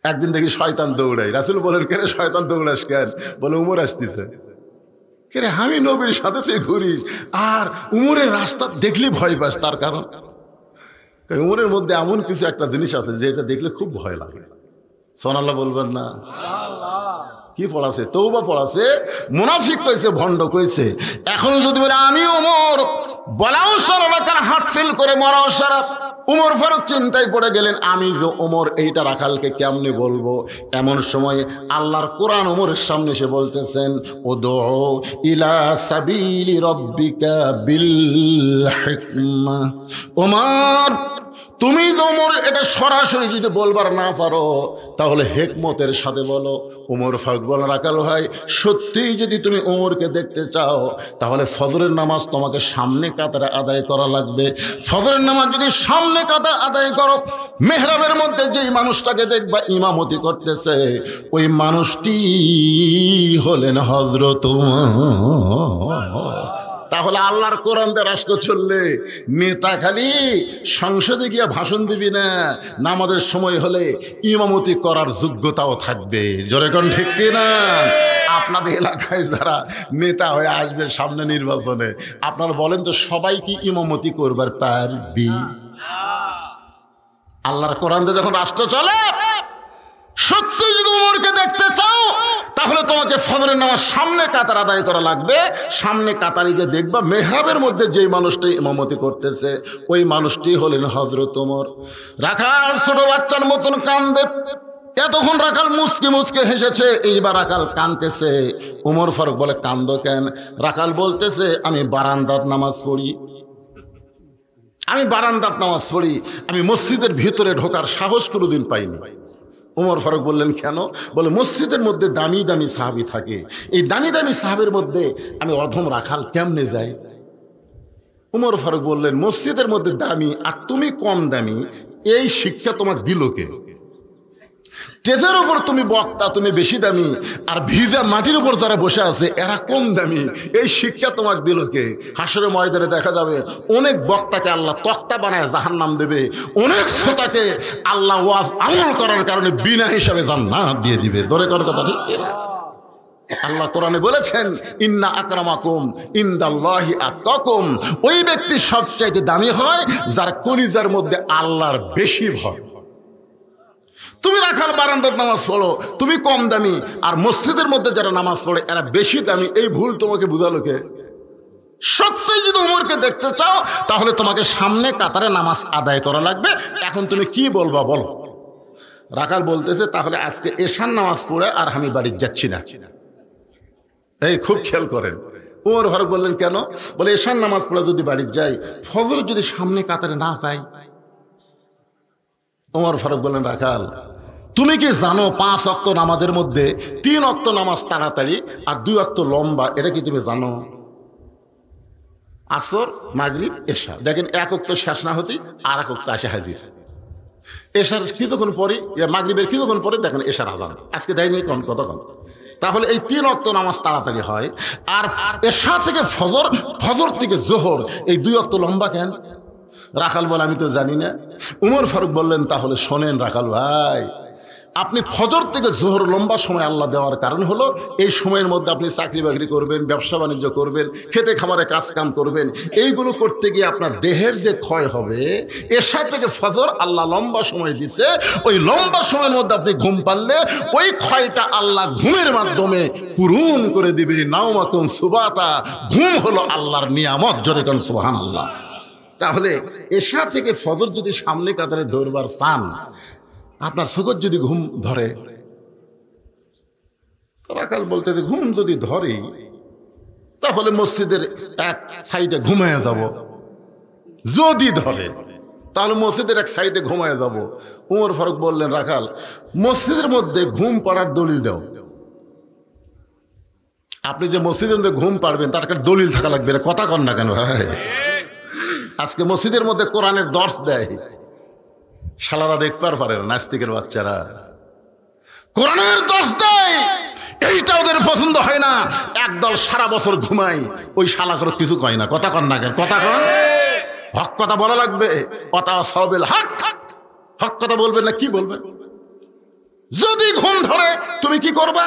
একদিন দেখি শয়তান দৌড়াই, রাসূল বলেন কেন শয়তান দৌড়াস কেন? বলে উমর আসতেছে। কে আমি নবীর সাথে তুই ঘুরিস আর উমরের রাস্তা দেখলে ভয় পাস, তার কারণ উমরের মধ্যে এমন কিছু একটা জিনিস আছে যেটা দেখলে খুব ভয় লাগে। সুবহানাল্লাহ বলবেন না? কি পড়াছে? তওবা পড়াছে, মুনাফিক কইছে, ভণ্ড কইছে। এখন যদি বলে আমি ওমর, বলাও সারা হাত ফেল করে মরাও সারা। উমর ফারুক চিন্তায় পড়ে গেলেন, আমি যে ওমর এইটা রাখালকে কেমনে বলবো? এমন সময় আল্লাহর কোরআন ওমরের সামনে এসে বলতেছেন, উদউ ইলা সাবিলি রাব্বিকা বিল হিকমা। ওমর তুমি তো ওমর এটা সরাসরি যদি বলবার না পারো তাহলে হেকমতের সাথে বলো। ওমর ফারুক বলেন, রাখাল ভাই সত্যিই যদি তুমি ওমরকে দেখতে চাও তাহলে ফজরের নামাজ তোমাকে সামনে কাতারে আদায় করা লাগবে। ফজরের নামাজ যদি সামনে কাতার আদায় করো, মেহরাবের মধ্যে যেই মানুষটাকে দেখবা ইমামতি করতেছে ওই মানুষটি হলেন হযরত ওমর। তাহলে আল্লাহর কোরআন দিয়ে রাষ্ট্র চললে নেতা খালি সংসদে গিয়ে ভাষণ দিবি না, নামাজের সময় হলে ইমামতি করার যোগ্যতাও থাকবে। জোরে কোন ঠিক কিনা? আপনাদের এলাকায় যারা নেতা হয়ে আসবে সামনে নির্বাচনে, আপনারা বলেন তো সবাই কি ইমামতি করবার পারবি? আল্লাহর কোরআন দিয়ে যখন রাষ্ট্র চলে, সত্যি যদি উমরকে দেখতে চাও তাহলে তোমাকে ফজরের নামাজ সামনে কাতার আদায় করা লাগবে। সামনে কাতারিকে দেখবা মেহরাবের মধ্যে যেই মানুষটি ইমামতি করতেছে ওই মানুষটি হলেন হযরত ওমর। রাখাল ছোট বাচ্চার মতন কান্দে। এতক্ষণ রাখাল মুচকে মুচকে হেসেছে, এইবার রাখাল কাঁদতেছে। ওমর ফারুক বলে, কান্দো কেন? রাখাল বলতেছে, আমি বারান্দার নামাজ পড়ি, আমি বারান্দার নামাজ পড়ি, আমি মসজিদের ভিতরে ঢোকার সাহস কোনোদিন পাইনি। ওমর ফারুক বললেন, কেন? বলে মসজিদের মধ্যে দামি দামি সাহাবী থাকে, এই দামি দামি সাহাবের মধ্যে আমি অধম রাখাল কেমনে যাই? ওমর ফারুক বললেন, মসজিদের মধ্যে দামি আর তুমি কম দামি, এই শিক্ষা তোমাকে দিল কে? তেজের উপর তুমি বক্তা, তুমি বেশি দামি, আর ভিজা মাটির উপর যারা বসে আছে এরা কম দামি, এই শিক্ষা তোমাকে দিল কে? হাসরের ময়দানে দেখা যাবে অনেক বক্তাকে আল্লাহ তক্তা বানায় জাহান্নাম দেবে, অনেক শ্রোতাকে আল্লাহ ওয়াজ আমল করার কারণে বিনা হিসাবে জান্নাত দিয়ে দিবে। ধরে কোন কথা ঠিক কিনা? আল্লাহ কোরআনে বলেছেন, ইন্না আকরামাকুম ইনদাল্লাহি আতকাকুম। ওই ব্যক্তি সবচাইতে দামি হয় যার কলিজার মধ্যে আল্লাহর বেশি ভয়। তুমি রাখাল বারান্দার নামাজ পড়ো, তুমি কম দামি, আর মসজিদের মধ্যে যারা নামাজ পড়ে এরা বেশি দামি, এই ভুল তোমাকে বুঝালো কে? সত্যই যদি উমরকে দেখতে চাও তাহলে তোমাকে সামনে কাতারে নামাজ আদায় করা লাগবে। এখন তুমি কি বলবা বলো? রাখাল বলতেছে, তাহলে আজকে এশার নামাজ পড়ে আর আমি বাড়ি যাচ্ছি না। এই খুব খেয়াল করেন। ওমর ফারুক বললেন, কেন? বলে এশার নামাজ পড়ে যদি বাড়ি যাই, ফজর যদি সামনে কাতারে না পাই। ওমর ফারুক বললেন, রাখাল তুমি কি জানো 5 ওয়াক্ত নামাজের মধ্যে 3 ওয়াক্ত নামাজ তাড়াতাড়ি আর 2 ওয়াক্ত লম্বা? এটা কি তুমি জানো? আসর, মাগরিব, এশা, দেখেন 1 ওয়াক্ত শেষ না হতেই আর 1 ওয়াক্ত আসে হাজির। এশার কিছুক্ষণ পরে, মাগরিবের কিছুক্ষণ পরে দেখেন এশার আযান, আজকে দেয়নি কতক্ষণ। তাহলে এই 3 ওয়াক্ত নামাজ তাড়াতাড়ি হয়, আর এশা থেকে ফজর, ফজর থেকে জোহর, এই 2 ওয়াক্ত লম্বা কেন? রাখাল বলে, আমি তো জানি না। উমর ফারুক বললেন, তাহলে শোনেন রাখাল ভাই, আপনি ফজর থেকে জোহর লম্বা সময় আল্লাহ দেওয়ার কারণ হলো এই সময়ের মধ্যে আপনি চাকরি বাকরি করবেন, ব্যবসা বাণিজ্য করবেন, খেতে খামারে কাজ কাম করবেন। এইগুলো করতে গিয়ে আপনার দেহের যে ক্ষয় হবে, এশা থেকে ফজর আল্লাহ লম্বা সময় দিচ্ছে, ওই লম্বা সময়ের মধ্যে আপনি ঘুম পারলে ওই ক্ষয়টা আল্লাহ ঘুমের মাধ্যমে পূরণ করে দিবে। নাওমাকুম সুবাতা, ঘুম হলো আল্লাহর নিয়ামত। জোরে কোন সুবহানাল্লাহ। তাহলে এশা থেকে ফজর যদি সামনে কাতারে দৌড়বার চান, আপনার সুগত যদি ঘুম ধরে, রাখাল বলতে যে ঘুম যদি ধরে তাহলে মসজিদের এক সাইডে ঘুমায় যাব। যদি ধরে তাহলে মসজিদের এক সাইডে ঘুমায় যাব। উমর ফারুক বললেন, রাখাল মসজিদের মধ্যে ঘুম পড়ার দলিল দাও। আপনি যে মসজিদের মধ্যে ঘুম পাড়বেন তার একটা দলিল থাকা লাগবে। কথা কন না কেন ভাই? আজকে মসজিদের মধ্যে কোরআনের দর্শ দেয়, শালারা দেখবার পারে না, নাস্তিকের বাচ্চারা কোরআনের দর্শ দেয়, এইটা ওদের পছন্দ হয় না। একদল সারা বছর ঘুমায়, ওই শালা করে কিছু কয় না। কথা কন না কেন? কথা কন, হক কথা বলা লাগবে। কথা সবেল হক, হক কথা বলবেন না, কি বলবেন? যদি ঘুম ধরে তুমি কি করবা?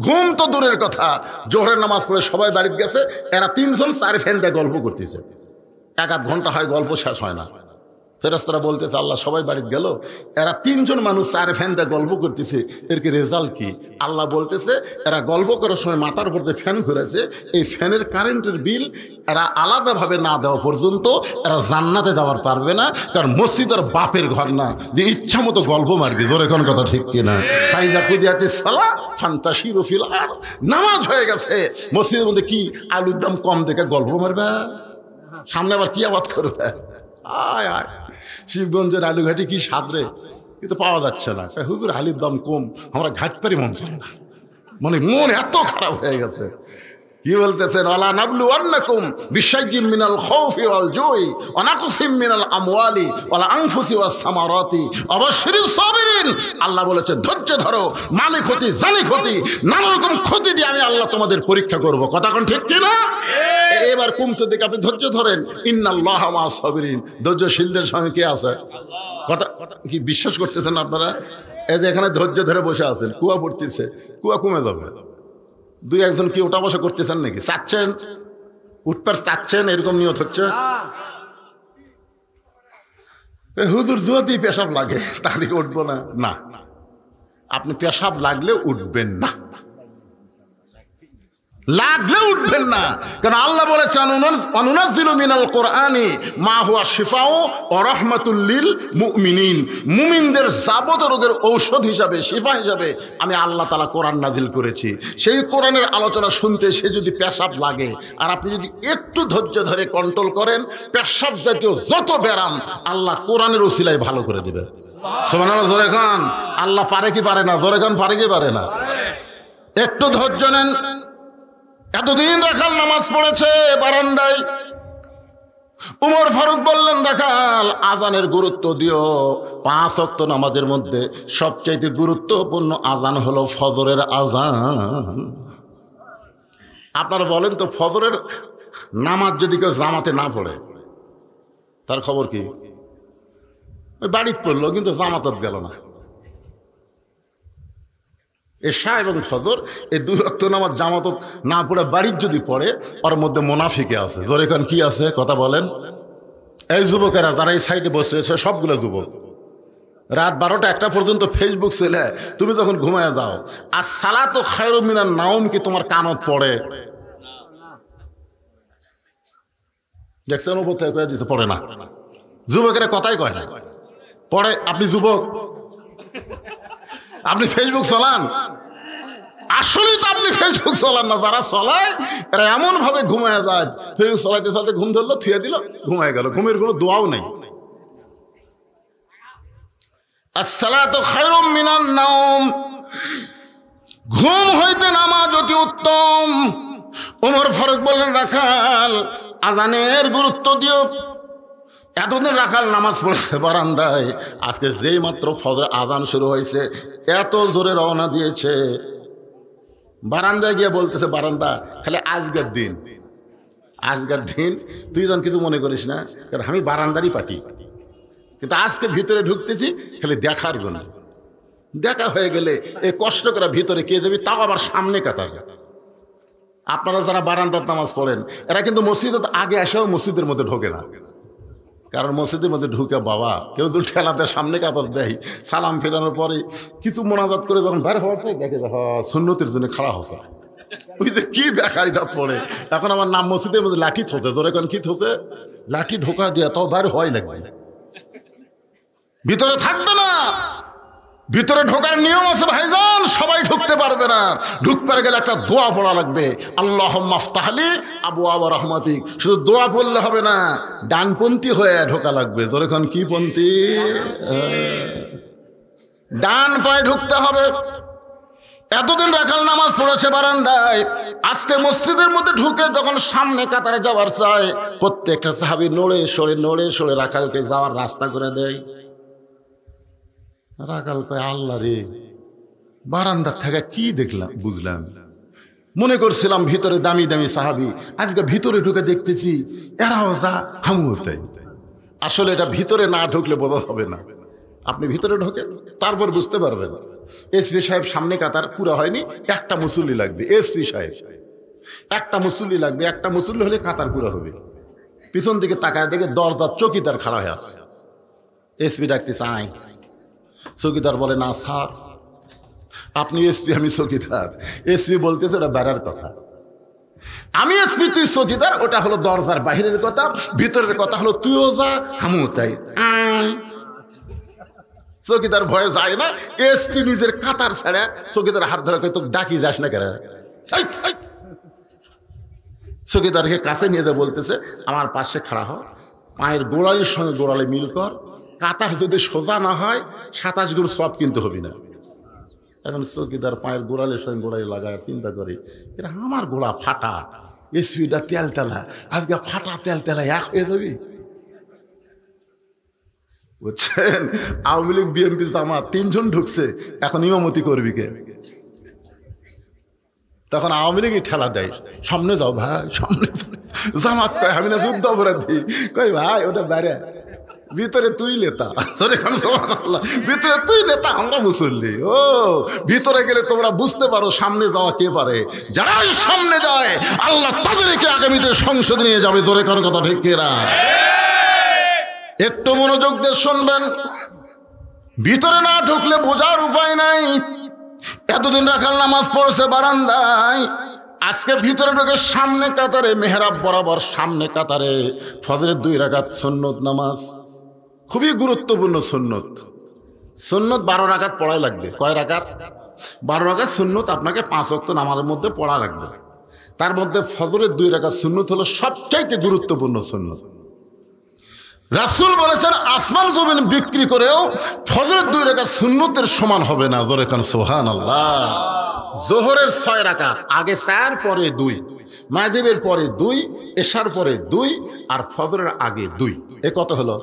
ঘুম তো দূরের কথা, জোহরের নামাজ পড়ে সবাই বাড়িতে গেছে, এরা তিনজন চার ফ্যানতে গল্প করতেছে, 1-1 ঘন্টা হয়, গল্প শেষ হয় না। ফেরেশতারা বলতেছে আল্লাহ সবাই বাড়িতে গেল, এরা তিনজন মানুষ 4 ফ্যানতে গল্প করতেছে, এর কি রেজাল্ট কি? আল্লাহ বলতেছে এরা গল্প করার সময় মাথার উপর যে ফ্যান ঘুরেছে, এই ফ্যানের কারেন্টের বিল এরা আলাদাভাবে না দেওয়া পর্যন্ত এরা জান্নাতে যাওয়ার পারবে না। কারণ মসজিদের বাপের ঘর না যে ইচ্ছা মতো গল্প মারবি। জোরে কোন কথা ঠিক কিনা? ফাইজা কুদিয়াতিস সালাহ ফান্তাশিরু ফিল আরদ, নামাজ হয়ে গেছে, মসজিদের মধ্যে কি আলুর দাম কম দেখে গল্প মারবে? সামনে আবার কি আবাদ করবে? আয় আয়, শিবগঞ্জের আলুঘাটি কি সাদরে, কিন্তু পাওয়া যাচ্ছে না। হুজুর আলুর দাম কম, আমরা ঘাট পারি মন চায় না, মানে মন এত খারাপ হয়ে গেছে। কি বলতেছেন? ওয়ালা নাবলুওয়ান্নাকুম বিশাইয়্যিম মিনাল খাউফি ওয়াল জুই ওয়া নাকসিম মিনাল আমওয়ালি ওয়াল আনফুসি ওয়াস সামারাতি ওয়া বাশশিরিস সাবিরিন। আল্লাহ বলেছে ধৈর্য ধরো, মালে ক্ষতি জানি ক্ষতি, নানা রকম ক্ষতি দিয়ে আমি আল্লাহ তোমাদের পরীক্ষা করব। কথা কোন ঠিক কি না? এবার কমছে দেখে আপনি ধৈর্য ধরেন, ইন্নাল্লাহা মা'আস সাবিরিন, ধৈর্যশীলদের সঙ্গে কে আছে? কথা কি বিশ্বাস করতেছেন আপনারা? এই যে এখানে ধৈর্য ধরে বসে আছেন, কুয়া পড়তেছে, কুয়া কমে যাবে। 2-1 কি ওটা বসা করতেছেন নাকি? চাচ্ছেন উঠপার, চাচ্ছেন, এরকম নিয়ত হচ্ছে। হুজুর যদি পেশাব লাগে তাহলে উঠবো না, না, আপনি পেশাব লাগলে উঠবেন না, লাগলে উঠবেন না। কারণ আল্লাহ বলেছেন অনুনাজ্জিলু মিনাল কোরআনি মা হুয়া শিফাউ ওয়া রাহমাতুল লিল মুমিনিন, মুমিনদের যাবতীয় রোগের ঔষধ হিসাবে, শিফা হিসাবে আমি আল্লাহ তাআলা কোরআন নাজিল করেছি। সেই কোরআনের আলোচনা শুনতে সে যদি পেশাব লাগে, আর আপনি যদি একটু ধৈর্য ধরে কন্ট্রোল করেন, পেশাব জাতীয় যত ব্যারাম আল্লাহ কোরআনের ওসিলায় ভালো করে দেবে। সুবহানাল্লাহ। জোরে খান আল্লাহ পারে কি পারে না? জোরে খান পারে কি পারে না? একটু ধৈর্য নেন। এতদিন রাখাল নামাজ পড়েছে বারান্দায়, উমর ফারুক বললেন রাখাল আজানের গুরুত্ব দিও, 5 ওয়াক্ত নামাজের মধ্যে সবচাইতে গুরুত্বপূর্ণ আজান হলো ফজরের আজান। আপনারা বলেন তো, ফজরের নামাজ যদি কেউ জামাতে না পড়ে তার খবর কি? বাড়িতে পড়লো কিন্তু জামাতত গেল না। এশা এবং ফজর এই 2 ওয়াক্ত নামাজ জামাত না পড়ে বাড়ির যদি পড়ে, ওর মধ্যে মুনাফিকে আছে। জোরে কান কি আছে? কথা বলেন। এই যুবকেরা যারা এই সাইডে বসে আছে সবগুলো যুবক, রাত 12টা-1টা পর্যন্ত ফেসবুক চলে, তুমি যখন ঘুমায় যাও, আর সালাতু খায়রুম মিনান নাওম কি তোমার কানত পড়ে? দেখছেন উপর থেকে কয়ে দিতে পড়ে না। যুবকেরা কথাই কয় না, পড়ে। আপনি যুবক, আপনি ফেসবুক চালান? আসলে তো আপনি ফেসবুক চালান না, যারা চালায় এরা এমন ভাবে ঘুমায় যায়, ফেসবুক চালাইতে চালাতে ঘুম ধরলো, থুয়ে দিল, ঘুমায় গেল, ঘুমের কোনো দোয়াও নেই। আসসালাতু খায়রুম মিনান নাওম, ঘুম হইতে নামাজ অতি উত্তম। ওমর ফারুক বললেন রাখাল আজানের গুরুত্ব দিও। এতদিন রাখাল নামাজ পড়েছে বারান্দায়, আজকে যেই মাত্র ফজর আজান শুরু হয়েছে এত জোরে রওনা দিয়েছে, বারান্দায় গিয়ে বলতেছে বারান্দা খালি আজকের দিন, আজকের দিন তুই যেন কিছু মনে করিস না, কারণ আমি বারান্দারই পাটি, কিন্তু আজকে ভিতরে ঢুকতেছি খালি দেখার জন্য। দেখা হয়ে গেলে এই কষ্ট করে ভিতরে কে যাবি, তাও আবার সামনে কাতার। আপনারা যারা বারান্দার নামাজ পড়েন এরা কিন্তু মসজিদের আগে এসেও মসজিদের মধ্যে ঢোকে না, কারণ মসজিদের মধ্যে ঢুকে বাবা কেউ যদি ঠেলাতে সামনে কাতার দেয়, সালাম ফেরানোর পরে কিছু মোনাজাত করে যখন বের হওয়াছে দেখে সুন্নতের জন্য খাড়া হচ্ছে, ওই যে কি বেকারিতা পড়ে। এখন আমার নাম মসজিদের মধ্যে লাঠি থোছে, ধরে এখন কি থোছে, লাঠি ঢোকা দিয়ে তাও বের হয় লাগবে, ভিতরে থাকবে না। ভিতরে ঢোকার নিয়ম আছে ভাইজান, সবাই ঢুকতে পারবে না। ঢুকতে গেলে একটা দোয়া পড়া লাগবে, আল্লাহুম্মা আফতাহলি আবওয়াবা রাহমাতিক। শুধু দোয়া পড়লে হবে না, ডানপন্থী হয়ে ঢোকা লাগবে। ধরে এখন কি পন্থী? ডান পায়ে ঢুকতে হবে। এতদিন রাখাল নামাজ পড়েছে বারান্দায়, আজকে মসজিদের মধ্যে ঢুকে যখন সামনে কাতারে যাওয়ার চায়, প্রত্যেকটা সাহাবী নড়ে সরে রাখালকে যাওয়ার রাস্তা করে দেয়। রাখাল কয় আল্লাহ রে, বারান্দার থেকে কি দেখলাম বুঝলাম, মনে করছিলাম ভিতরে দামি দামি সাহাবী, আজকে ভিতরে ঢুকে দেখতেছি এরাও যা হামুও তাই। আসলে এটা ভিতরে না ঢুকলে বোঝা হবে না, আপনি ভিতরে ঢোকেন তারপর বুঝতে পারবেন। এসপি সাহেব সামনে কাতার পুরো হয়নি, একটা মুসল্লি লাগবে। এসপি সাহেব একটা মুসল্লি লাগবে, একটা মুসল্লি হলে কাতার পুরো হবে। পিছন দিকে তাকায় দেখে দরজার চৌকিদার খাড়া হয়ে আছে। এসপি ডাকতে চাই, চৌকিদার বলে না স্যার আপনি এসপি আমি চৌকিদার। এসপি বলতেছে ওটা বেড়ার কথা, আমি এসপি তুই চৌকিদার, ওটা হলো দরজার বাহিরের কথা, ভিতরের কথা হলো তুইও যা আমিও তাই। চৌকিদার ভয়ে যায় না, এসপি নিজের কাতার ছাড়া চৌকিদার হাত ধরে তো ডাকি যাস না কেন। চৌকিদারকে কাছে নিয়ে যেয়ে বলতেছে আমার পাশে খাড়া হ, পায়ের গোড়ালির সঙ্গে গোড়ালি মিল কর, কাতার যদি সোজা না হয় 27 গুণ সব কিন্তু হবি না। এখন চৌকিদার পায়ের গোড়ালির সঙ্গে গোড়ালি লাগায় চিন্তা করি, এটা আমার গোড়া ফাটা, এসপিটা তেল তেলা, আজকে ফাটা তেল তেলা এক হয়ে যাবি। বুঝছেন, আওয়ামী লীগ বিএনপি জামাত 3 জন ঢুকছে, এখন ইমামতি করবি কে? তখন আওয়ামী লীগই ঠেলা দেয়, সামনে যাও ভাই সামনে। জামাত কয় আমি না যুদ্ধ অপরাধী, কই ভাই ওটা বাইরে, ভিতরে তুই নেতা, ভিতরে তুই নেতা আমরা মুসল্লি। ও ভিতরে গেলে তোমরা বুঝতে পারো সামনে যাওয়া কে পারে। যারাই সামনে যায় আল্লাহ তাদেরকে আগামীতে সংসদে নিয়ে যাবে। জোরে কারো কথা ঠিক কিনা? একটু মনোযোগ দিয়ে শুনবেন, ভিতরে না ঢুকলে বোঝার উপায় নাই। এতদিন রাখাল নামাজ পড়ছে বারান্দায়, আজকে ভিতরে ঢুকে সামনে কাতারে মেহরাব বরাবর সামনে কাতারে ফজরের 2 রাকাত সুন্নত নামাজ, খুবই গুরুত্বপূর্ণ সুন্নত। সুন্নত 12 রাকাত পড়াই লাগবে। কয় রাকাত? 12 রাকাত সুন্নত আপনাকে 5 ওয়াক্ত নামাজের মধ্যে পড়া লাগবে। তার মধ্যে ফজরের 2 রাকাত সুন্নত হলো সবচাইতে গুরুত্বপূর্ণ সুন্নত। রাসূল বলেছেন আসমান জমিন বিক্রি করেও ফজরের 2 রাকাত সুন্নতের সমান হবে না। জোরে কান সুবহানাল্লাহ। জোহরের 6 রাকাত, আগে 4 পরে 2, মাগরিবের পরে 2, এশার পরে 2 আর ফজরের আগে 2, এ কত হলো?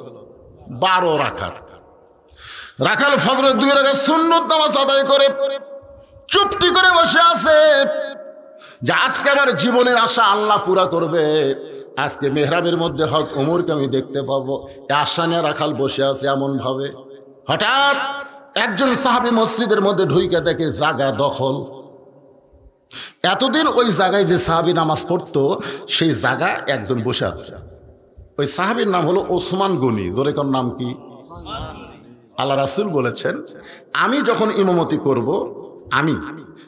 12 রাকাত। রাখাল ফজরের 2 রাকাত সুন্নত নামাজ আদায় করে চুপটি করে বসে আছে যে আজকে আমার জীবনের আশা আল্লাহ পুরা করবে, আজকে মেহরাবের মধ্যে হক ওমরকে আমি দেখতে পাবো। আশা নিয়ে রাখাল বসে আছে এমন ভাবে, হঠাৎ একজন সাহাবী মসজিদের মধ্যে ঢুকে দেখে জায়গা দখল। এতদিন ওই জায়গায় যে সাহাবী নামাজ পড়তো সেই জায়গা একজন বসে আছে। ওই সাহাবীর নাম হলো ওসমান গনি। জোরে কোন নাম কি? আল্লাহ রাসূল বলেছেন আমি যখন ইমামতি করব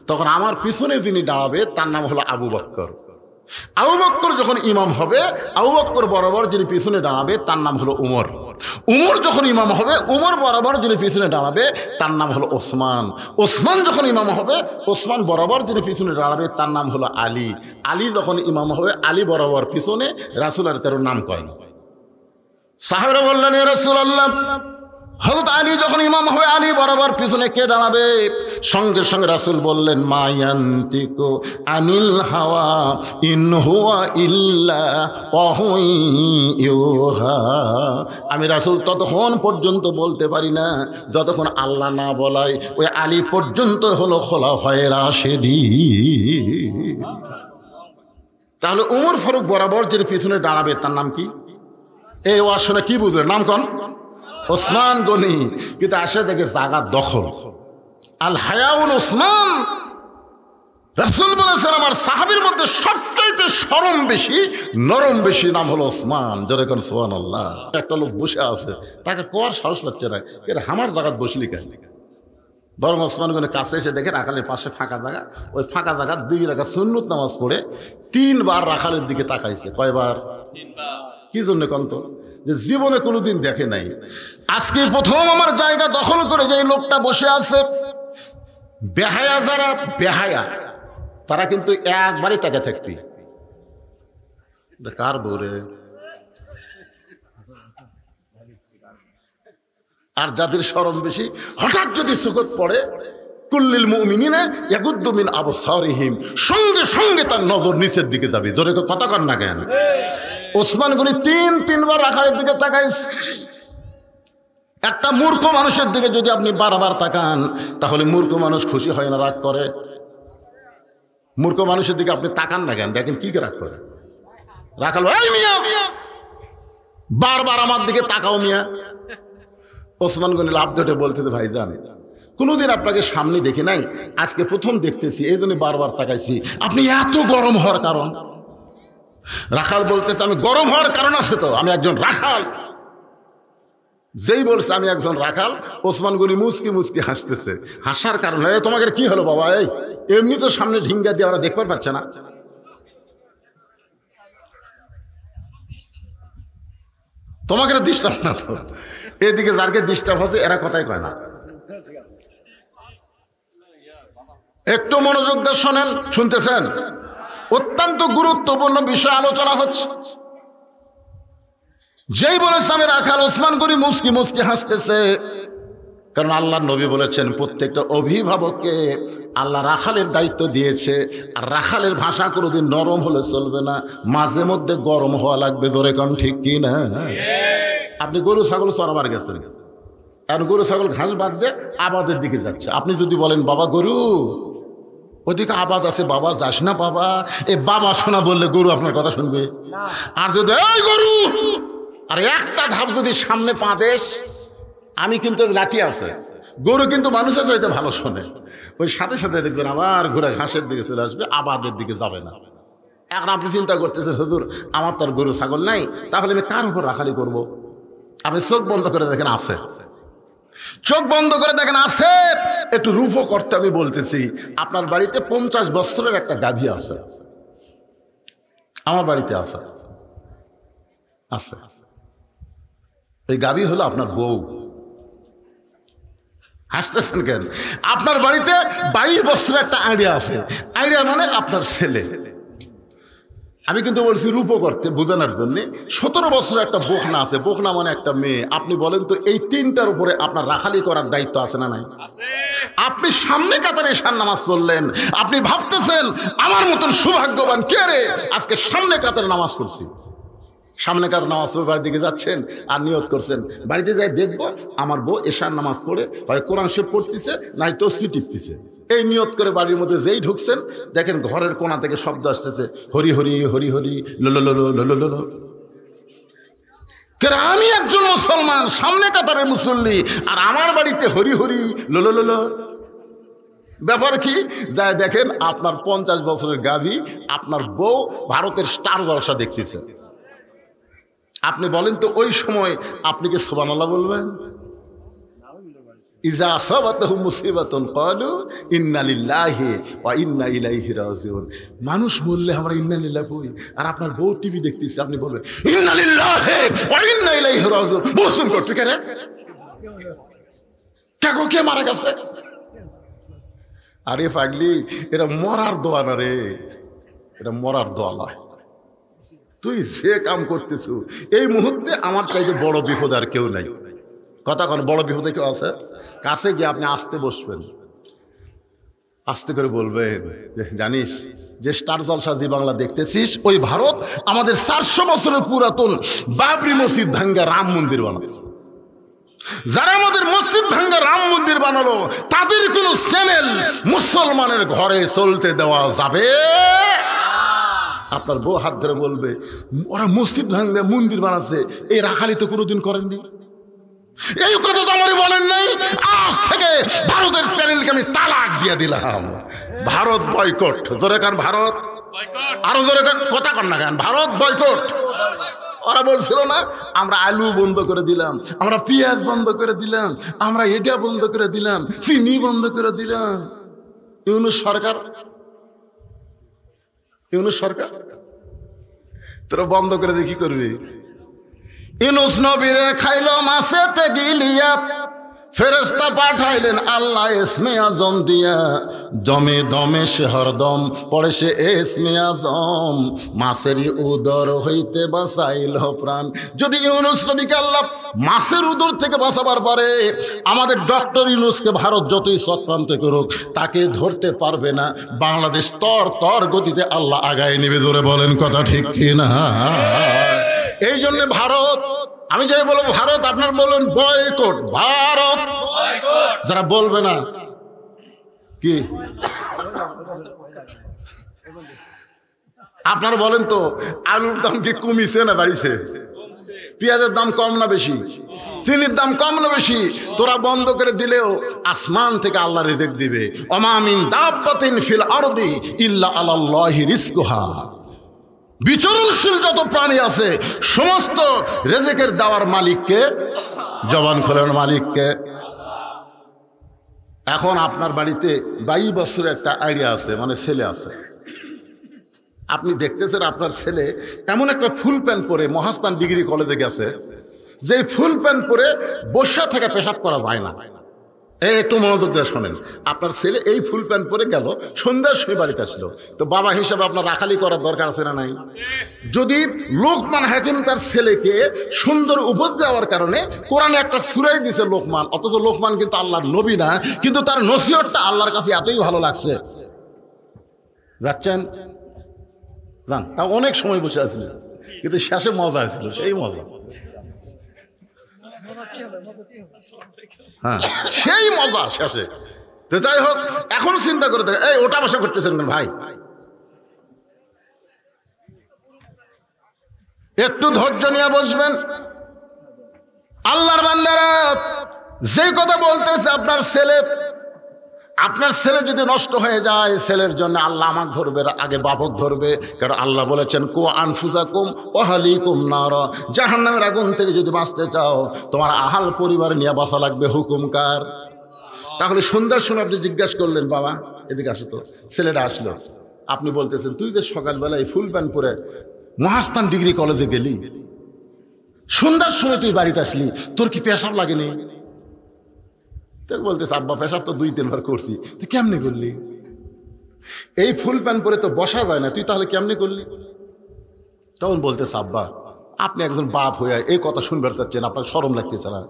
তখন আমার পিছনে যিনি দাঁড়াবে তার নাম হলো আবু বকর। আবু বকর যখন ইমাম হবে, আবু বকর বরাবর যিনি পিছনে দাঁড়াবে তার নাম হলো উমর। উমর যখন ইমাম হবে, উমর বরাবর যিনি পিছনে দাঁড়াবে তার নাম হলো ওসমান। ওসমান যখন ইমাম হবে, ওসমান বরাবর যিনি পিছনে দাঁড়াবে তার নাম হলো আলী। আলী যখন ইমাম হবে, আলী বরাবর পিছনে। রাসূল আর কারোর নাম কয় না। সাহাবারা বললেন ইয়া রাসূলুল্লাহ, হযরত আলী যখন ইমাম হবে আলী বরাবর পিছনে কে দাঁড়াবে? সঙ্গে সঙ্গে রাসূল বললেন মা ইয়ান্তিকু আনিল হাওয়া ইন হুয়া ইল্লা ওয়াহয়ুহা। আমি রাসূল ততক্ষণ পর্যন্ত বলতে পারি না যতক্ষণ আল্লাহ না বলায়। ওই আলী পর্যন্ত হলো খোলাফায়ে রাশেদিন। তাহলে উমর ফারুক বরাবর যিনি পিছনে দাঁড়াবে তার নাম কি? এই ওয়াজ শুনে কি বুঝলেন? নাম কোন? ওসমান গনি। কিন্তু আসে দেখে জায়গা দখল। আল হায়াউল ওসমান। রাসূল বলেছেন আমার সাহাবীর মধ্যে সবচাইতে শরম বেশি, নরম বেশি নাম হলো ওসমান। জোরে কোন সুবহানাল্লাহ। একটা লোক বসে আছে, তাকে কোয়ার সাহস পাচ্ছে না, এর আমার জায়গায় বসলি কেন? বরং ওসমান গনি কাছে এসে দেখে রাখালের পাশে ফাঁকা জায়গা, ওই ফাঁকা জায়গা 2 রাকাত সুন্নত নামাজ পড়ে 3 বার রাখালের দিকে তাকাইছে। কয়বার? 3 বার। কি জন্য কন্ত? যে জীবনে কোনোদিন দেখে নাই। আজকে প্রথম আমার জায়গা দখল করে যে লোকটা বসে আছে। বেহায়া যারা বেহায়া তারা কিন্তু একবারই তাকে থাকবি কার বউরে। আর যাদের শরম বেশি, হঠাৎ যদি সুগত পড়ে কুল্লিল মুমিনিনা ইয়াগুদ্দু মিন আবসারিহিম, সঙ্গে সঙ্গে তার নজর নিচের দিকে যাবে। জোরে কথা কর না কেন? ওসমান গনি 3 বার রাখালের দিকে তাকাইছে। একটা মূর্খ মানুষের দিকে যদি আপনি বারবার তাকান তাহলে মূর্খ মানুষ খুশি হয় না, রাগ করে? মূর্খ মানুষের দিকে আপনি তাকান না কেন? দেখেন কি রাগ করে। রাখাল এই মিয়া বারবার আমার দিকে তাকাও মিয়া। ওসমান গনি লাভ ধরে বলতে ভাই জান কোনোদিন আপনাকে সামনে দেখি নাই, আজকে প্রথম দেখতেছি, এই জন্য বারবার তাকাইছি। আপনি এত গরম হওয়ার কারণ? রাখাল বলতেছে আমি গরম হওয়ার কারণ আছে তো, আমি একজন রাখাল। যেই বলছে আমি একজন রাখাল, ওসমান গনি মুচকি মুচকি হাসতেছে। হাসার কারণ তোমাকে কি হলো বাবা? এই এমনি তো সামনে ঢিঙ্গা দিয়ে ওরা দেখতে পাচ্ছে না। তোমাকে ডিস্টার্ব না তো, এদিকে যারকে ডিস্টার্ব হচ্ছে এরা কথাই কয় না। একটু মনোযোগ দিয়ে শোনেন, শুনতেছেন? অত্যন্ত গুরুত্বপূর্ণ বিষয় আলোচনা হচ্ছে। যেই বলেছে আমি রাখাল, ওসমান গনি মুচকি মুচকি হাসতেছে। কারণ আল্লাহর নবী বলেছেন প্রত্যেকটা অভিভাবককে আল্লাহ রাখালের দায়িত্ব দিয়েছে। আর রাখালের ভাষা কোনোদিন নরম হলে চলবে না, মাঝে মধ্যে গরম হওয়া লাগবে। ধরে কোন ঠিক কি না? আপনি গরু ছাগল চড়াবার গেছেন, এখন গরু ছাগল ঘাস বাদ দিয়ে আবাদের দিকে যাচ্ছে। আপনি যদি বলেন বাবা গরু ওদিকে আবাদ আছে, বাবা যাস না বাবা, এ বাবা শোনা বললে গরু আপনার কথা শুনবে? আর যদি এই গরু আর একটা ধাপ যদি সামনে পা দেশ, আমি কিন্তু লাঠি আছে, গরু কিন্তু মানুষের চাইতে ভালো শোনে। ওই সাথে সাথে দেখবেন আবার ঘুরে ঘাসের দিকে চলে আসবে, আবাদের দিকে যাবে না। এখন আপনি চিন্তা করতেছেন হুজুর আমার তো আর গরু ছাগল নাই, তাহলে আমি কার উপর রাখালি করব? আপনি চোখ বন্ধ করে দেখেন আছে, চোখ বন্ধ করে দেখেন আছে। একটু রূপও করতে আমি বলতেছি, আপনার বাড়িতে 50 বছরের একটা গাভী আছে, আমার বাড়িতে আছে, আছে। এই গাভী হলো আপনার বউ। হাসতেছেন কেন? আপনার বাড়িতে 22 বছরের একটা আইডিয়া আছে, আইডিয়া মানে আপনার ছেলে। আমি কিন্তু বলছি রূপও করতে বোঝানোর জন্য। 17 বছরের একটা বোকনা আছে, বোকনা মানে একটা মেয়ে। আপনি বলেন তো এই 3টার উপরে আপনার রাখালি করার দায়িত্ব আছে না নাই? আপনি সামনে কাতারে ঈশার নামাজ পড়লেন, আপনি ভাবতেছেন আমার মতন সৌভাগ্যবান কে রে, আজকে সামনে কাতারে নামাজ পড়ছি। সামনে কাতার নামাজ পড়ে বাড়ির দিকে যাচ্ছেন আর নিয়ত করছেন বাড়িতে যাই দেখবো আমার বউ ঈশার নামাজ পড়ে হয় কোরআন শরীফ পড়তেছে নাই তসবিহ টিপতেছে। এই নিয়ত করে বাড়ির মধ্যে যেই ঢুকছেন দেখেন ঘরের কোণা থেকে শব্দ আসতেছে হরি হরি হরি হরি লোলো লোলো লোলো লোলো। আমি একজন মুসলমান, সামনে কাতারের মুসল্লি, আর আমার বাড়িতে হরি হরি লোলো লোলো। ব্যাপার কি? যায় দেখেন আপনার 50 বছরের গাভী, আপনার বউ ভারতের স্টার জলসা দেখতেছে। আপনি বলেন তো ওই সময় আপনি কি সুবহানাল্লাহ বলবেন? ইজা আসাবাতাহুম মুসিবাতুন ক্বালু ইন্না লিল্লাহি ওয়া ইন্না ইলাইহি রাজিউন। মানুষ বললে আমরা ইন্না লিল্লাহি বলি, আর আপনার বউ টিভি দেখতেছে, আপনি বলবেন ইন্না লিল্লাহি ওয়া ইন্না ইলাইহি রাজিউন। বুঝুন করতে কেরে কাকো কে মারা গেছে? আরে পাগলি, এটা মরার দোয়া না রে, এটা মরার দোয়া নয়। তুই যে কাম করতেছ এই মুহূর্তে আমার চাইতে বড় বিপদ আর কেউ নাই। কথা কোন বড় বিপদে কেউ আছে? কাছে গিয়ে আপনি আসতে বসবেন, আস্তে করে বলবেন জানিস যে স্টার জলসা জি বাংলা দেখতেছিস, ওই ভারত আমাদের 400 বছরের পুরাতন বাবরি মসজিদ ভাঙ্গা রাম মন্দির বানাচ্ছে। যারা আমাদের মসজিদ ভাঙ্গা রাম মন্দির বানালো তাদের কোনো চ্যানেল মুসলমানের ঘরে চলতে দেওয়া যাবে? আপনার বউ হাত ধরে বলবে ওরা মসজিদ ভাঙ্গা মন্দির বানাচ্ছে, এই রাখালি তো কোনোদিন করেননি। এই কথা তো আমারই বলেন নাই। আজ থেকে ভারতের চ্যানেলকে আমি তালাক দিয়ে দিলাম। ভারত বয়কট। জোরে কান ভারত, আরো জোরে কান, কথা কন না কেন, ভারত বয়কট। ওরা বলছিল না আমরা আলু বন্ধ করে দিলাম, আমরা পেঁয়াজ বন্ধ করে দিলাম, আমরা এটা বন্ধ করে দিলাম, চিনি বন্ধ করে দিলাম। ইউনূস সরকার, ইউনূস সরকার তোরা বন্ধ করে দিয়ে কি করবি? ইউনূস নবীরে খাইলো মাছেতে গিলিয়া, ফেরেশতা পাঠাইলেন আল্লাহ ইসমে আজম দিয়া, দমে দমে সে হরদম পড়ে সে ইসমে আজম, মাছেরই উদর হইতে বাঁচাইল প্রাণ। যদি ইউনূস নবীকে আল্লাহ মাছের উদর থেকে বাঁচাবার পারে, আমাদের ডক্টর ইউনূসকে ভারত যতই চক্রান্ত করুক তাকে ধরতে পারবে না। বাংলাদেশ তর তর গতিতে আল্লাহ আগায় নেবে। জোরে বলেন কথা ঠিক কিনা? এই জন্য ভারত, আমি যাই বলবো ভারত, আপনার বলবেন বয়কট ভারত। যারা বলবে না কি আপনারা বলেন তো আলুর দাম কি কমিছে না বাড়িছে? পেঁয়াজের দাম কম না বেশি? চিনির দাম কম না বেশি, তোরা বন্ধ করে দিলেও আসমান থেকে আল্লাহ রিজিক দিবে। ওমা মিন দাব্বাতিন ফিল আরদি ইল্লা আলাল্লাহি রিজকুহা। বিচরণশীল যত প্রাণী আছে সমস্ত রিজিকের দেওয়ার মালিককে, জবান খোলেন মালিককে। এখন আপনার বাড়িতে 22 বছরের একটা আইডিয়া আছে, মানে ছেলে আছে, আপনি দেখতেছেন আপনার ছেলে এমন একটা ফুল প্যান্ট পরে মহাস্থান ডিগ্রি কলেজে গেছে, যে ফুল প্যান্ট পরে বসা থেকে পেশাব করা যায় না। এই একটু মনোযোগ দিয়ে শোনেন, আপনার ছেলে এই ফুল প্যান্ট পরে গেল, সন্ধ্যার সময় বাড়িতে আসলো, তো বাবা হিসাবে আপনার রাখালি করার দরকার আছে না নাই? যদি লোকমান হাকিম তার ছেলেকে সুন্দর উপদেশ দেওয়ার কারণে কোরআনে একটা সূরাই দিছে লোকমান, অথচ লোকমান কিন্তু আল্লাহর নবী না, কিন্তু তার নসিহতটা আল্লাহর কাছে এতই ভালো লাগছে, যাচ্ছেন যান, তা অনেক সময় বসে আসছিল, কিন্তু শেষে মজা আসছিল, সেই মজা, হ্যাঁ সেই মজা শেষে। তো যাই হোক, এখন চিন্তা করে দেখ, এই ওটা বসা করতেছেন ভাই, একটু ধৈর্য নিয়ে বসবেন। আল্লাহর বান্দারা, যে কথা বলতেছে আপনার ছেলে যদি নষ্ট হয়ে যায়, ছেলের জন্য আল্লাহ আমাকে ধরবে, আগে বাপক ধরবে, কারণ আল্লাহ বলেছেন কু আনফুসাকুম ওয়া আহলিকুম নার, জাহান্নামের আগুন থেকে যদি বাঁচতে চাও তোমার আহাল পরিবার নিয়ে বাঁচা লাগবে, হুকুম কার? তাহলে সন্ধ্যার সময় আপনি জিজ্ঞাসা করলেন, বাবা এদিকে আসো তো, ছেলেটা আসলো, আপনি বলতেছেন তুই যে সকালবেলায় ফুল প্যান্ট পরে মহাস্থান ডিগ্রি কলেজে গেলি, সন্ধ্যার সময় তুই বাড়িতে আসলি, তোর কি পেশাব লাগেনি? বলতেছে আব্বা পেশাব তো 2-3 বার করছি। তুই কেমনে করলি? এই ফুল প্যান্ট পরে তো বসা যায় না, তুই তাহলে কেমনে করলি? তখন বলতেছে আব্বা আপনি একজন বাপ হয়ে এই কথা শুনবার চাচ্ছেন, আপনার শরম লাগতেছে না?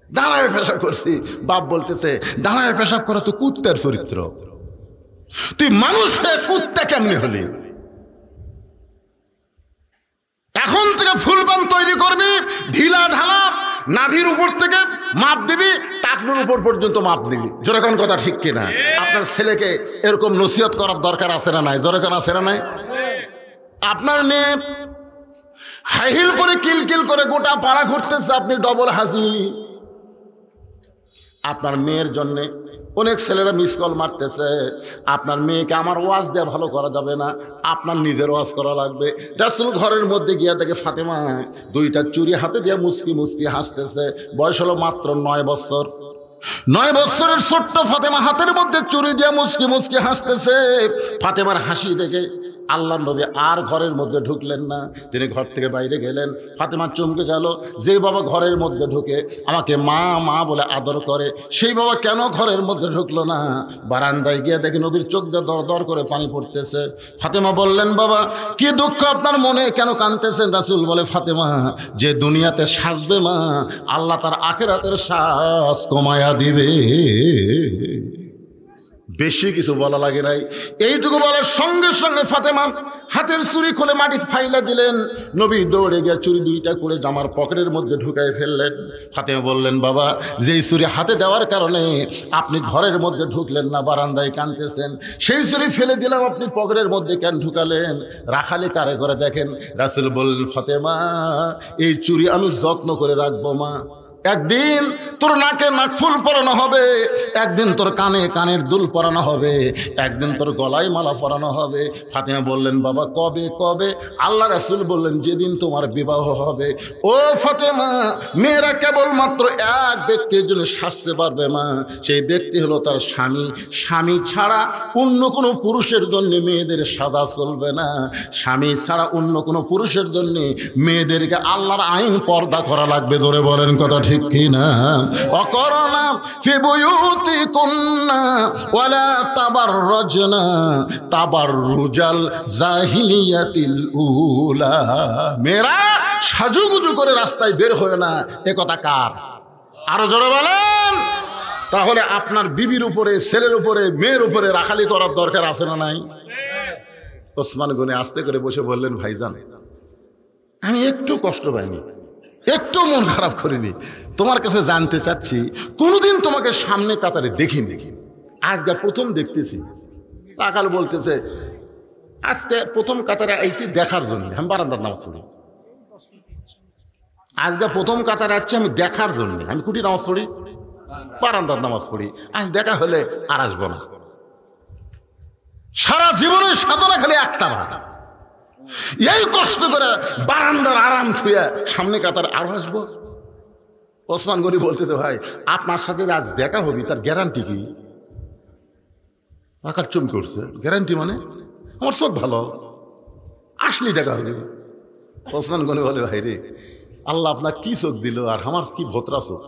দাঁড়ায় পেশাব করছি। বাপ বলতেছে দাঁড়ায় পেশাব করা তো কুত্তার চরিত্র, তুই মানুষ হয়ে কুত্তা কেমনে হলি? এখন থেকে ফুল প্যান্ট তৈরি করবি, ঢিলা ঢালা, নাভির উপর থেকে মাপ দিবি, টাকনুর উপর পর্যন্ত মাপ দিবি। যেরকম কথা ঠিক কিনা? আপনার ছেলেকে এরকম নসিহত করার দরকার আছে না নাই? যেরকম আছে না নাই? আপনার মেয়ে হাইহিল করে কিলকিল করে গোটা পাড়া ঘুরতেছে, আপনি ডবল হাসি। আপনার মেয়ের জন্যে অনেক ছেলেরা মিস কল মারতেছে। আপনার মেয়েকে আমার ওয়াজ দিয়ে ভালো করা যাবে না, আপনার নিজের ওয়াজ করা লাগবে। রাসূল ঘরের মধ্যে গিয়া দেখে ফাতেমা 2টা চুড়ি হাতে দিয়ে মুচকি মুচকি হাসতেছে। বয়স হলো মাত্র 9 বছর। 9 বছরের ছোট্ট ফাতেমা হাতের মধ্যে চুড়ি দিয়ে মুচকি মুচকি হাসতেছে। ফাতেমার হাসি দেখে আল্লাহর নবী আর ঘরের মধ্যে ঢুকলেন না, তিনি ঘর থেকে বাইরে গেলেন। ফাতেমা চমকে গেল, যে বাবা ঘরের মধ্যে ঢুকে আমাকে মা মা বলে আদর করে, সেই বাবা কেন ঘরের মধ্যে ঢুকলো না? বারান্দায় গিয়ে দেখে নবীর চোখ দিয়ে দর দর করে পানি পড়তেছে। ফাতেমা বললেন বাবা কি দুঃখ আপনার মনে, কেন কাঁদতেছেন? রাসূল বলে ফাতেমা যে দুনিয়াতে সাজবে মা, আল্লাহ তার আখিরাতের সাজ কমায়া দিবে। বেশি কিছু বলা লাগে নাই, এইটুকু বলার সঙ্গে সঙ্গে ফাতেমা হাতের চুড়ি খুলে মাটি ফাইলা দিলেন। নবী দৌড়ে গিয়ে চুড়ি 2টা করে জামার পকেটের মধ্যে ঢুকাই ফেললেন। ফাতেমা বললেন বাবা যেই চুড়ি হাতে দেওয়ার কারণে আপনি ঘরের মধ্যে ঢুকলেন না, বারান্দায় কাঁদতেছেন, সেই চুড়ি ফেলে দিলাম, আপনি পকেটের মধ্যে কেন ঢুকালেন? রাখালি কারে করে দেখেন। রাসূল বললেন ফাতেমা এই চুড়ি আমি যত্ন করে রাখবো মা, একদিন তোর নাকে নাকফুল পরানো হবে, একদিন তোর কানে কানের দুল পরানো হবে, একদিন তোর গলায় মালা পরানো হবে। ফাতেমা বললেন বাবা কবে কবে? আল্লাহ রাসূল বললেন যেদিন তোমার বিবাহ হবে। ও ফাতেমা, মেয়েরা কেবলমাত্র এক ব্যক্তির জন্য সাজতে পারবে মা, সেই ব্যক্তি হলো তার স্বামী। স্বামী ছাড়া অন্য কোনো পুরুষের জন্য মেয়েদের সাদা চলবে না। স্বামী ছাড়া অন্য কোনো পুরুষের জন্য মেয়েদেরকে আল্লাহর আইন পর্দা করা লাগবে। ধরে বলেন কথা ঠিক কিনা? অকরনা ফি বুয়ুতিকুন্না ওয়ালা তাবাররাজনা তাবাররুজাল জাহিলিয়াতিল উলা। মেয়েরা সাজুগুজু করে রাস্তায় বের হয় না, এ কথা কার? আরো জোরে বলেন। তাহলে আপনার বিবির উপরে, ছেলের উপরে, মেয়ের উপরে রাখালি করার দরকার আছে না নাই? ওসমান গনি আস্তে করে বসে বললেন ভাইজান আমি একটু কষ্ট পাইনি, একটু মন খারাপ করিনি, তোমার কাছে জানতে চাচ্ছি কোনোদিন তোমাকে সামনে কাতারে দেখিনি, আজকে প্রথম দেখতেছি। রাখাল বলতেছে আজকে প্রথম কাতারে আইছি দেখার জন্য, আমি বারান্দার নামাজ পড়ি। আজকে প্রথম কাতারে যাচ্ছি আমি দেখার জন্য। আমি কুটি নামাজ পড়ি, বারান্দার নামাজ পড়ি। আজ দেখা হলে আর আসবো না। সারা জীবনের সাধনা খালি একটা ভাত, এই কষ্ট করে বারান্দার আরাম থুয়ে সামনে কাতার আরো আসবো। ওসমান গনি বলতেছে, ভাই আপনার সাথে আজ দেখা হবি, তার গ্যারান্টি কি? রাখাল চমকে উঠছে, গ্যারান্টি মানে? আমার চোখ ভালো, আসলেই দেখা হবে। ওসমান গনি বলে, ভাই রে, আল্লাহ আপনার কি চোখ দিল আর আমার কি ভোতরা চোখ।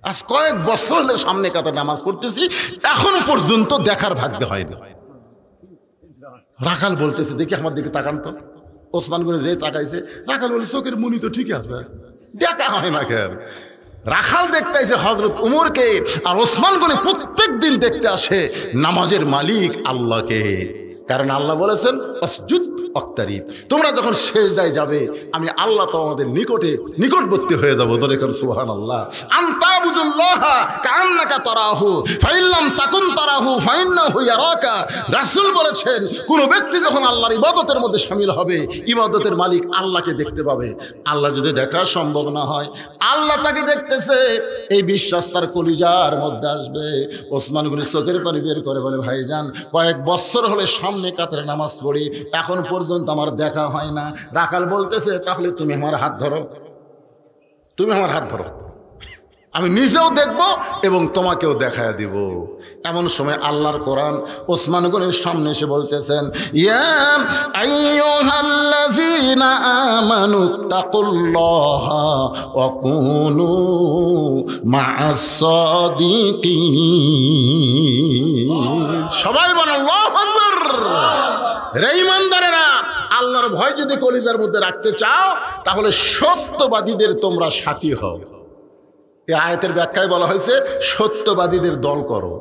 আজ কয়েক বছর হলে সামনে কাতার নামাজ পড়তেছি, এখনো পর্যন্ত দেখার ভাগ্য হয়নি। রাখাল বলতেছে, দেখি আমার দিকে তাকান তো। ওসমান গনি যে তাকাইছে, রাখাল বলে, চোখের মুনি তো ঠিক আছে, দেখা হয় না কেন? রাখাল দেখতে আসে হযরত উমরকে, আর ওসমান গনি প্রত্যেক দিন দেখতে আসে নামাজের মালিক আল্লাহকে। কারণ আল্লাহ বলেছেন, আসজুদ ওয়াক্তারিব, তোমরা যখন সেজদায় যাবে আমি আল্লাহ তো আমাদের নিকটবর্তী হয়ে যাবো। ধরে কর সুবহানাল্লাহ। আনতাবুদুল্লাহ কাআন্নাকা তারাহু ফাইল্লাম তাকুন তারাহু ফাইন্নাহু ইয়ারাকা। রাসূল বলেছেন, কোন ব্যক্তি যখন আল্লাহর ইবাদতের মধ্যে শামিল হবে, ইবাদতের মালিক আল্লাহকে দেখতে পাবে। আল্লাহ যদি দেখা সম্ভব না হয়, আল্লাহ তাকে দেখতেছে, এই বিশ্বাস তার কলিজার মধ্যে আসবে। ওসমান গনি চোখের পানি বের করে বলে, ভাইজান কয়েক বছর হলে সামনে কাতারে নামাজ পড়ি, এখন পর্যন্ত আমার দেখা হয় না। রাখাল বলতেছে, তাহলে তুমি আমার হাত ধরো, তুমি আমার হাত ধরো, আমি নিজেও দেখব এবং তোমাকেও দেখায় দিব। এমন সময় আল্লাহর কোরআন ওসমান গনির সামনে এসে বলতেছেন, ইয়া আইয়ুহাল্লাযীনা আমানুত্তাকুল্লাহা ওয়া কুনু মা'আস সাদিকিন। সবাই বলেন আল্লাহু আকবার। রে ঈমানদারেরা, আল্লাহর ভয় যদি কলিজার মধ্যে রাখতে চাও, তাহলে সত্যবাদীদের তোমরা সাথী হও। এই আয়াতের ব্যাখ্যায় বলা হয়েছে, সত্যবাদীদের দল করো,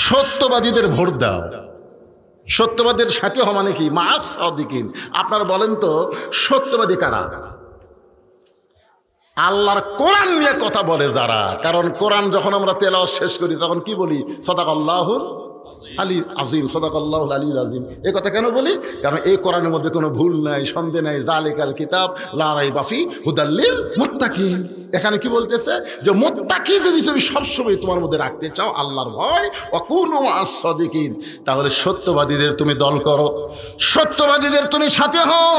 সত্যবাদীদের ভোট দাও। সত্যবাদীর সাথী হওয়া মানে কি? মা'আস সাদিকিন। আপনারা বলেন তো, সত্যবাদী কারা? আল্লাহর কোরআন নিয়ে কথা বলে যারা। কারণ কোরআন যখন আমরা তেলাওয়াত শেষ করি তখন কি বলি? সাদাকাল্লাহুল আলী আজিম, সাদাকাল্লাহুল আলীল আজিম। এই কথা কেন বলি? কারণ এই কোরআনের মধ্যে কোনো ভুল নাই, সন্দেহ নাই। জালিকাল কিতাব লা রাইবা ফি হুদাল লিল মুত্তাকিন। এখানে কি বলতেছে? যে মুত্তাকি যদি তুমি সবসময় তোমার মধ্যে রাখতে চাও আল্লাহর ভয়, ওয়া কুনু মা'আস সাদিকিন, তাহলে সত্যবাদীদের তুমি দল করো, সত্যবাদীদের তুমি সাথে হও।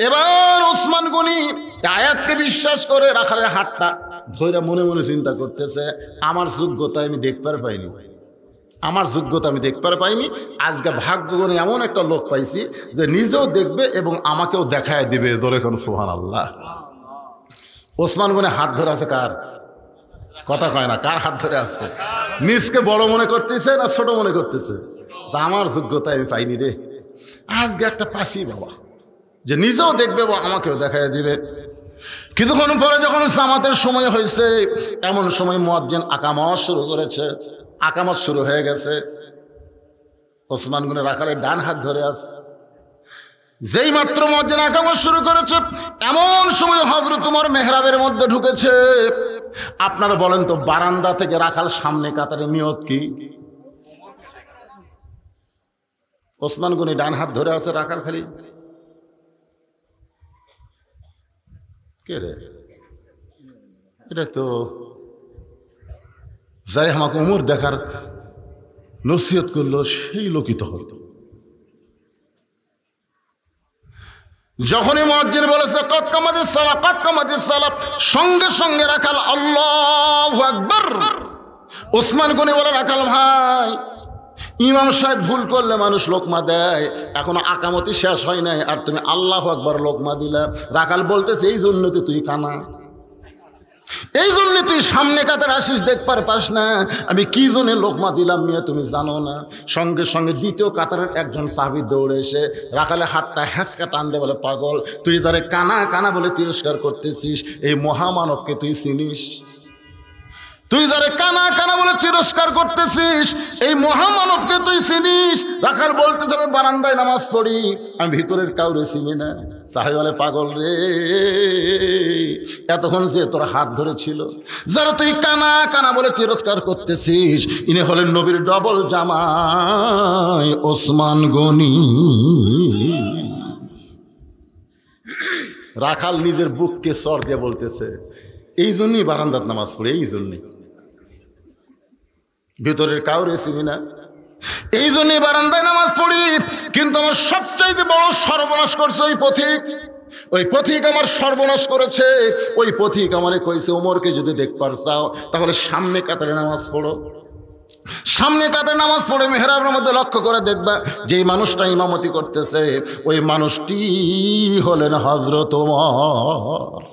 এবার ওসমান গনি আয়াতকে বিশ্বাস করে রাখালের হাতটা ধইরা মনে মনে চিন্তা করতেছে, আমার যোগ্যতা আমি দেখতে পাইনি, আমার যোগ্যতা আমি দেখতে পাইনি। আজকে ভাগ্য গুণে এমন একটা লোক পাইছি যে নিজেও দেখবে এবং আমাকেও দেখায় দিবে। জোরে কোন সুবহানাল্লাহ। ওসমান গনি হাত ধরে আছে কার? কথা কয় না, কার হাত ধরে আছে? নিজকে বড় মনে করতেছে না ছোট মনে করতেছে? আমার যোগ্যতা আমি পাইনি রে, আজকে একটা পাশি বাবা, যে নিজেও দেখবে এবং আমাকেও দেখায় দিবে। কিছুক্ষণ পরে যখন জামাতের সময় হয়েছে, এমন সময় মুয়াজ্জিন আকামত শুরু করেছে। আকামত শুরু হয়ে গেছে। ওসমান গনি রাখালের ডান হাত ধরে আছে। যেই মাত্র মুয়াজ্জিন আকামত শুরু করেছে, এমন সময় হযরত ওমর মেহরাবের মধ্যে ঢুকেছে। আপনারা বলেন তো, বারান্দা থেকে রাখাল সামনে কাতারে নিয়ত কি? ওসমান গনি ডান হাত ধরে আছে, রাখাল খালি কে রে? এটা তো যাই আমাকে ওমর দেখার নসিহত করলো সেই লোকই তো হইতো। যখনই মুয়াজ্জিন বলেছে কদ কামাতিস সালাত, কদ কামাতিস সালাত, সঙ্গে সঙ্গে রাখাল আল্লাহু আকবার। ওসমান গনি বলে, রাখাল ভাই, ইমাম সাহেব ভুল করলে মানুষ লোকমা দেয়, এখনো আকামতি শেষ হয় নাই আর তুমি আল্লাহু আকবার লোকমা দিলা। রাখাল বলতেছে, এই জন্য তো তুই কানা, এই জন্য তুই সামনে কাতার আসিস, দেখবার পাস না আমি কি জন্য লোকমা দিলাম নিয়ে তুমি জানো না। সঙ্গে সঙ্গে দ্বিতীয় কাতারের একজন সাহাবী দৌড়ে এসে রাখালে হাতটা হ্যাঁচকা টান দিয়ে বলে, পাগল, তুই যারে কানা কানা বলে তিরস্কার করতেছিস, এই মহামানবকে তুই চিনিস? তুই যারে কানা কানা বলে তিরস্কার করতেছিস, এই মহামানবকে তুই চিনিস? রাখাল বলতে যাবে, বারান্দায় নামাজ পড়ি, আমি ভিতরের কাউরে চিনি না। সাহেব বলে, পাগল রে, এতক্ষণ যে তোর হাত ধরেছিল, যারা তুই কানা কানা বলে তিরস্কার করতেছিস, ইনি হলেন নবীর ডবল জামাই ওসমান গনি। রাখাল নিজের বুককে চর দিয়ে বলতেছে, এই জন্যই বারান্দাত নামাজ পড়ে, এই জন্যই, ভিতরের কাউরে চিনি না, এই জন্যই বারান্দায় নামাজ পড়ি। কিন্তু আমার সবচাইতে বড় সর্বনাশ করছে ওই পথিক, ওই পথিক আমার সর্বনাশ করেছে। ওই পথিক আমারে কইছে, ওমরকে যদি দেখবার চাও তাহলে সামনে কাতারে নামাজ পড়ো, সামনে কাতারে নামাজ পড়ে মেহরাবের মধ্যে লক্ষ্য করে দেখবা যেই মানুষটা ইমামতি করতেছে ওই মানুষটি হলেন হযরত ওমর।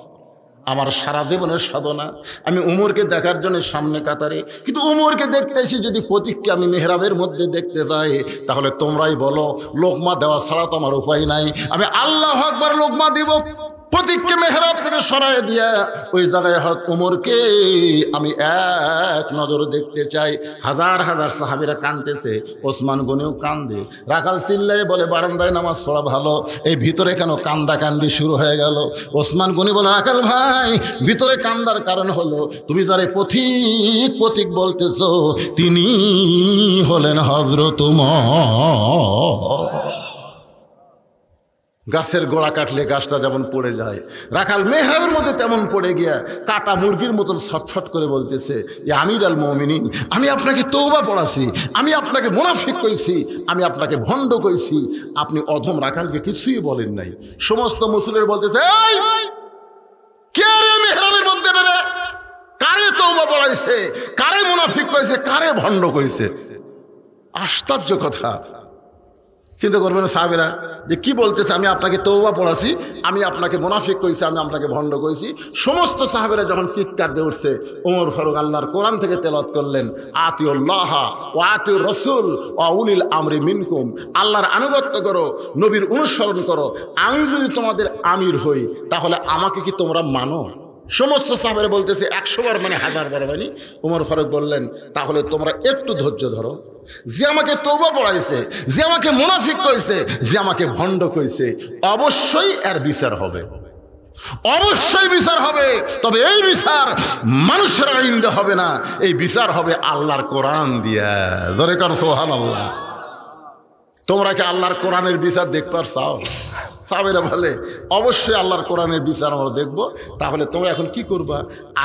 আমার সারা জীবনের সাধনা, আমি উমরকে দেখার জন্য সামনে কাতারে, কিন্তু উমরকে দেখতে এসে যদি পথিককে আমি মেহরাবের মধ্যে দেখতে পাই তাহলে তোমরাই বলো লোকমা দেওয়া ছাড়া তো আমার উপায় নাই, আমি আল্লাহু আকবার লোকমা দিব। পথিককে মেহরাব থেকে সরায় দিয়া ওই জায়গায় হক উমরকে আমি এক নজর দেখতে চাই। হাজার হাজার সাহাবীরা কাঁদতেছে, ওসমান গনিও কান্দে, রাখাল চিল্লাই বলে বারান্দায় নামাজ পড়া ভালো, এই ভিতরে কেন কান্দা কান্দি শুরু হয়ে গেল? ওসমান গনি বলে, রাখাল ভাই ভিতরে কান্দার কারণ হলো তুমি যারে পথিক পথিক বলতেছো তিনি হলেন হযরত ওমর। গাছের গোড়া কাটলে গাছটা যেমন পড়ে যায়, রাখাল মেহরাবের মধ্যে তেমন পড়ে গিয়া কাটা মুরগির মতন ছটফট করে বলতেছে, আমির আল মুমিনিন, আমি আপনাকে তওবা পড়াছি, আমি আপনাকে মুনাফিক কইছি, আমি আপনাকে ভণ্ড কইছি, আপনি অধম রাখালকে কিছুই বলেন নাই। সমস্ত মুসলিম বলতেছে, এই কে রে মেহরাবের মধ্যে নেবে, কারে তওবা পড়াইছে, কারে মুনাফিক কইছে, কারে ভণ্ড কইছে? আশ্চর্য কথা। চিন্তা করবেন না সাহাবীরা যে কি বলতেছে, আমি আপনাকে তওবা পড়াছি, আমি আপনাকে মুনাফিক কইছি, আমি আপনাকে ভণ্ড কইছি। সমস্ত সাহাবীরা যখন চিৎকার দিয়ে উঠছে, ওমর ফারুক আল্লাহর কোরআন থেকে তেলাওয়াত করলেন, আতিউল্লাহ ওয়া আতিউর রাসূল ওয়া উলিল আমরি মিনকুম, আল্লাহর আনুগত্য করো, নবীর অনুসরণ করো, আমি যদি তোমাদের আমির হই তাহলে আমাকে কি তোমরা মানো? সমস্ত সাহাবীরা বলতেছে 100 বার মানে 1000 বার মানে। ওমর ফারুক বললেন, তাহলে তোমরা একটু ধৈর্য ধরো, যে আমাকে তওবা পড়াইছে, যে আমাকে মুনাফিক কইছে, যে আমাকে ভণ্ড কইছে, অবশ্যই এর বিচার হবে, অবশ্যই বিচার হবে। তবে এই বিচার মানুষের আইন দিয়ে হবে না, এই বিচার হবে আল্লাহর কোরআন দিয়া। জোরে কর সুবহানাল্লাহ। তোমরা কি আল্লাহর কোরআনের বিচার দেখবার চাও? সাহাবীরা বলে, অবশ্যই আল্লাহর কোরআনের বিচার আমরা দেখব। তাহলে তোমরা এখন কি করবা,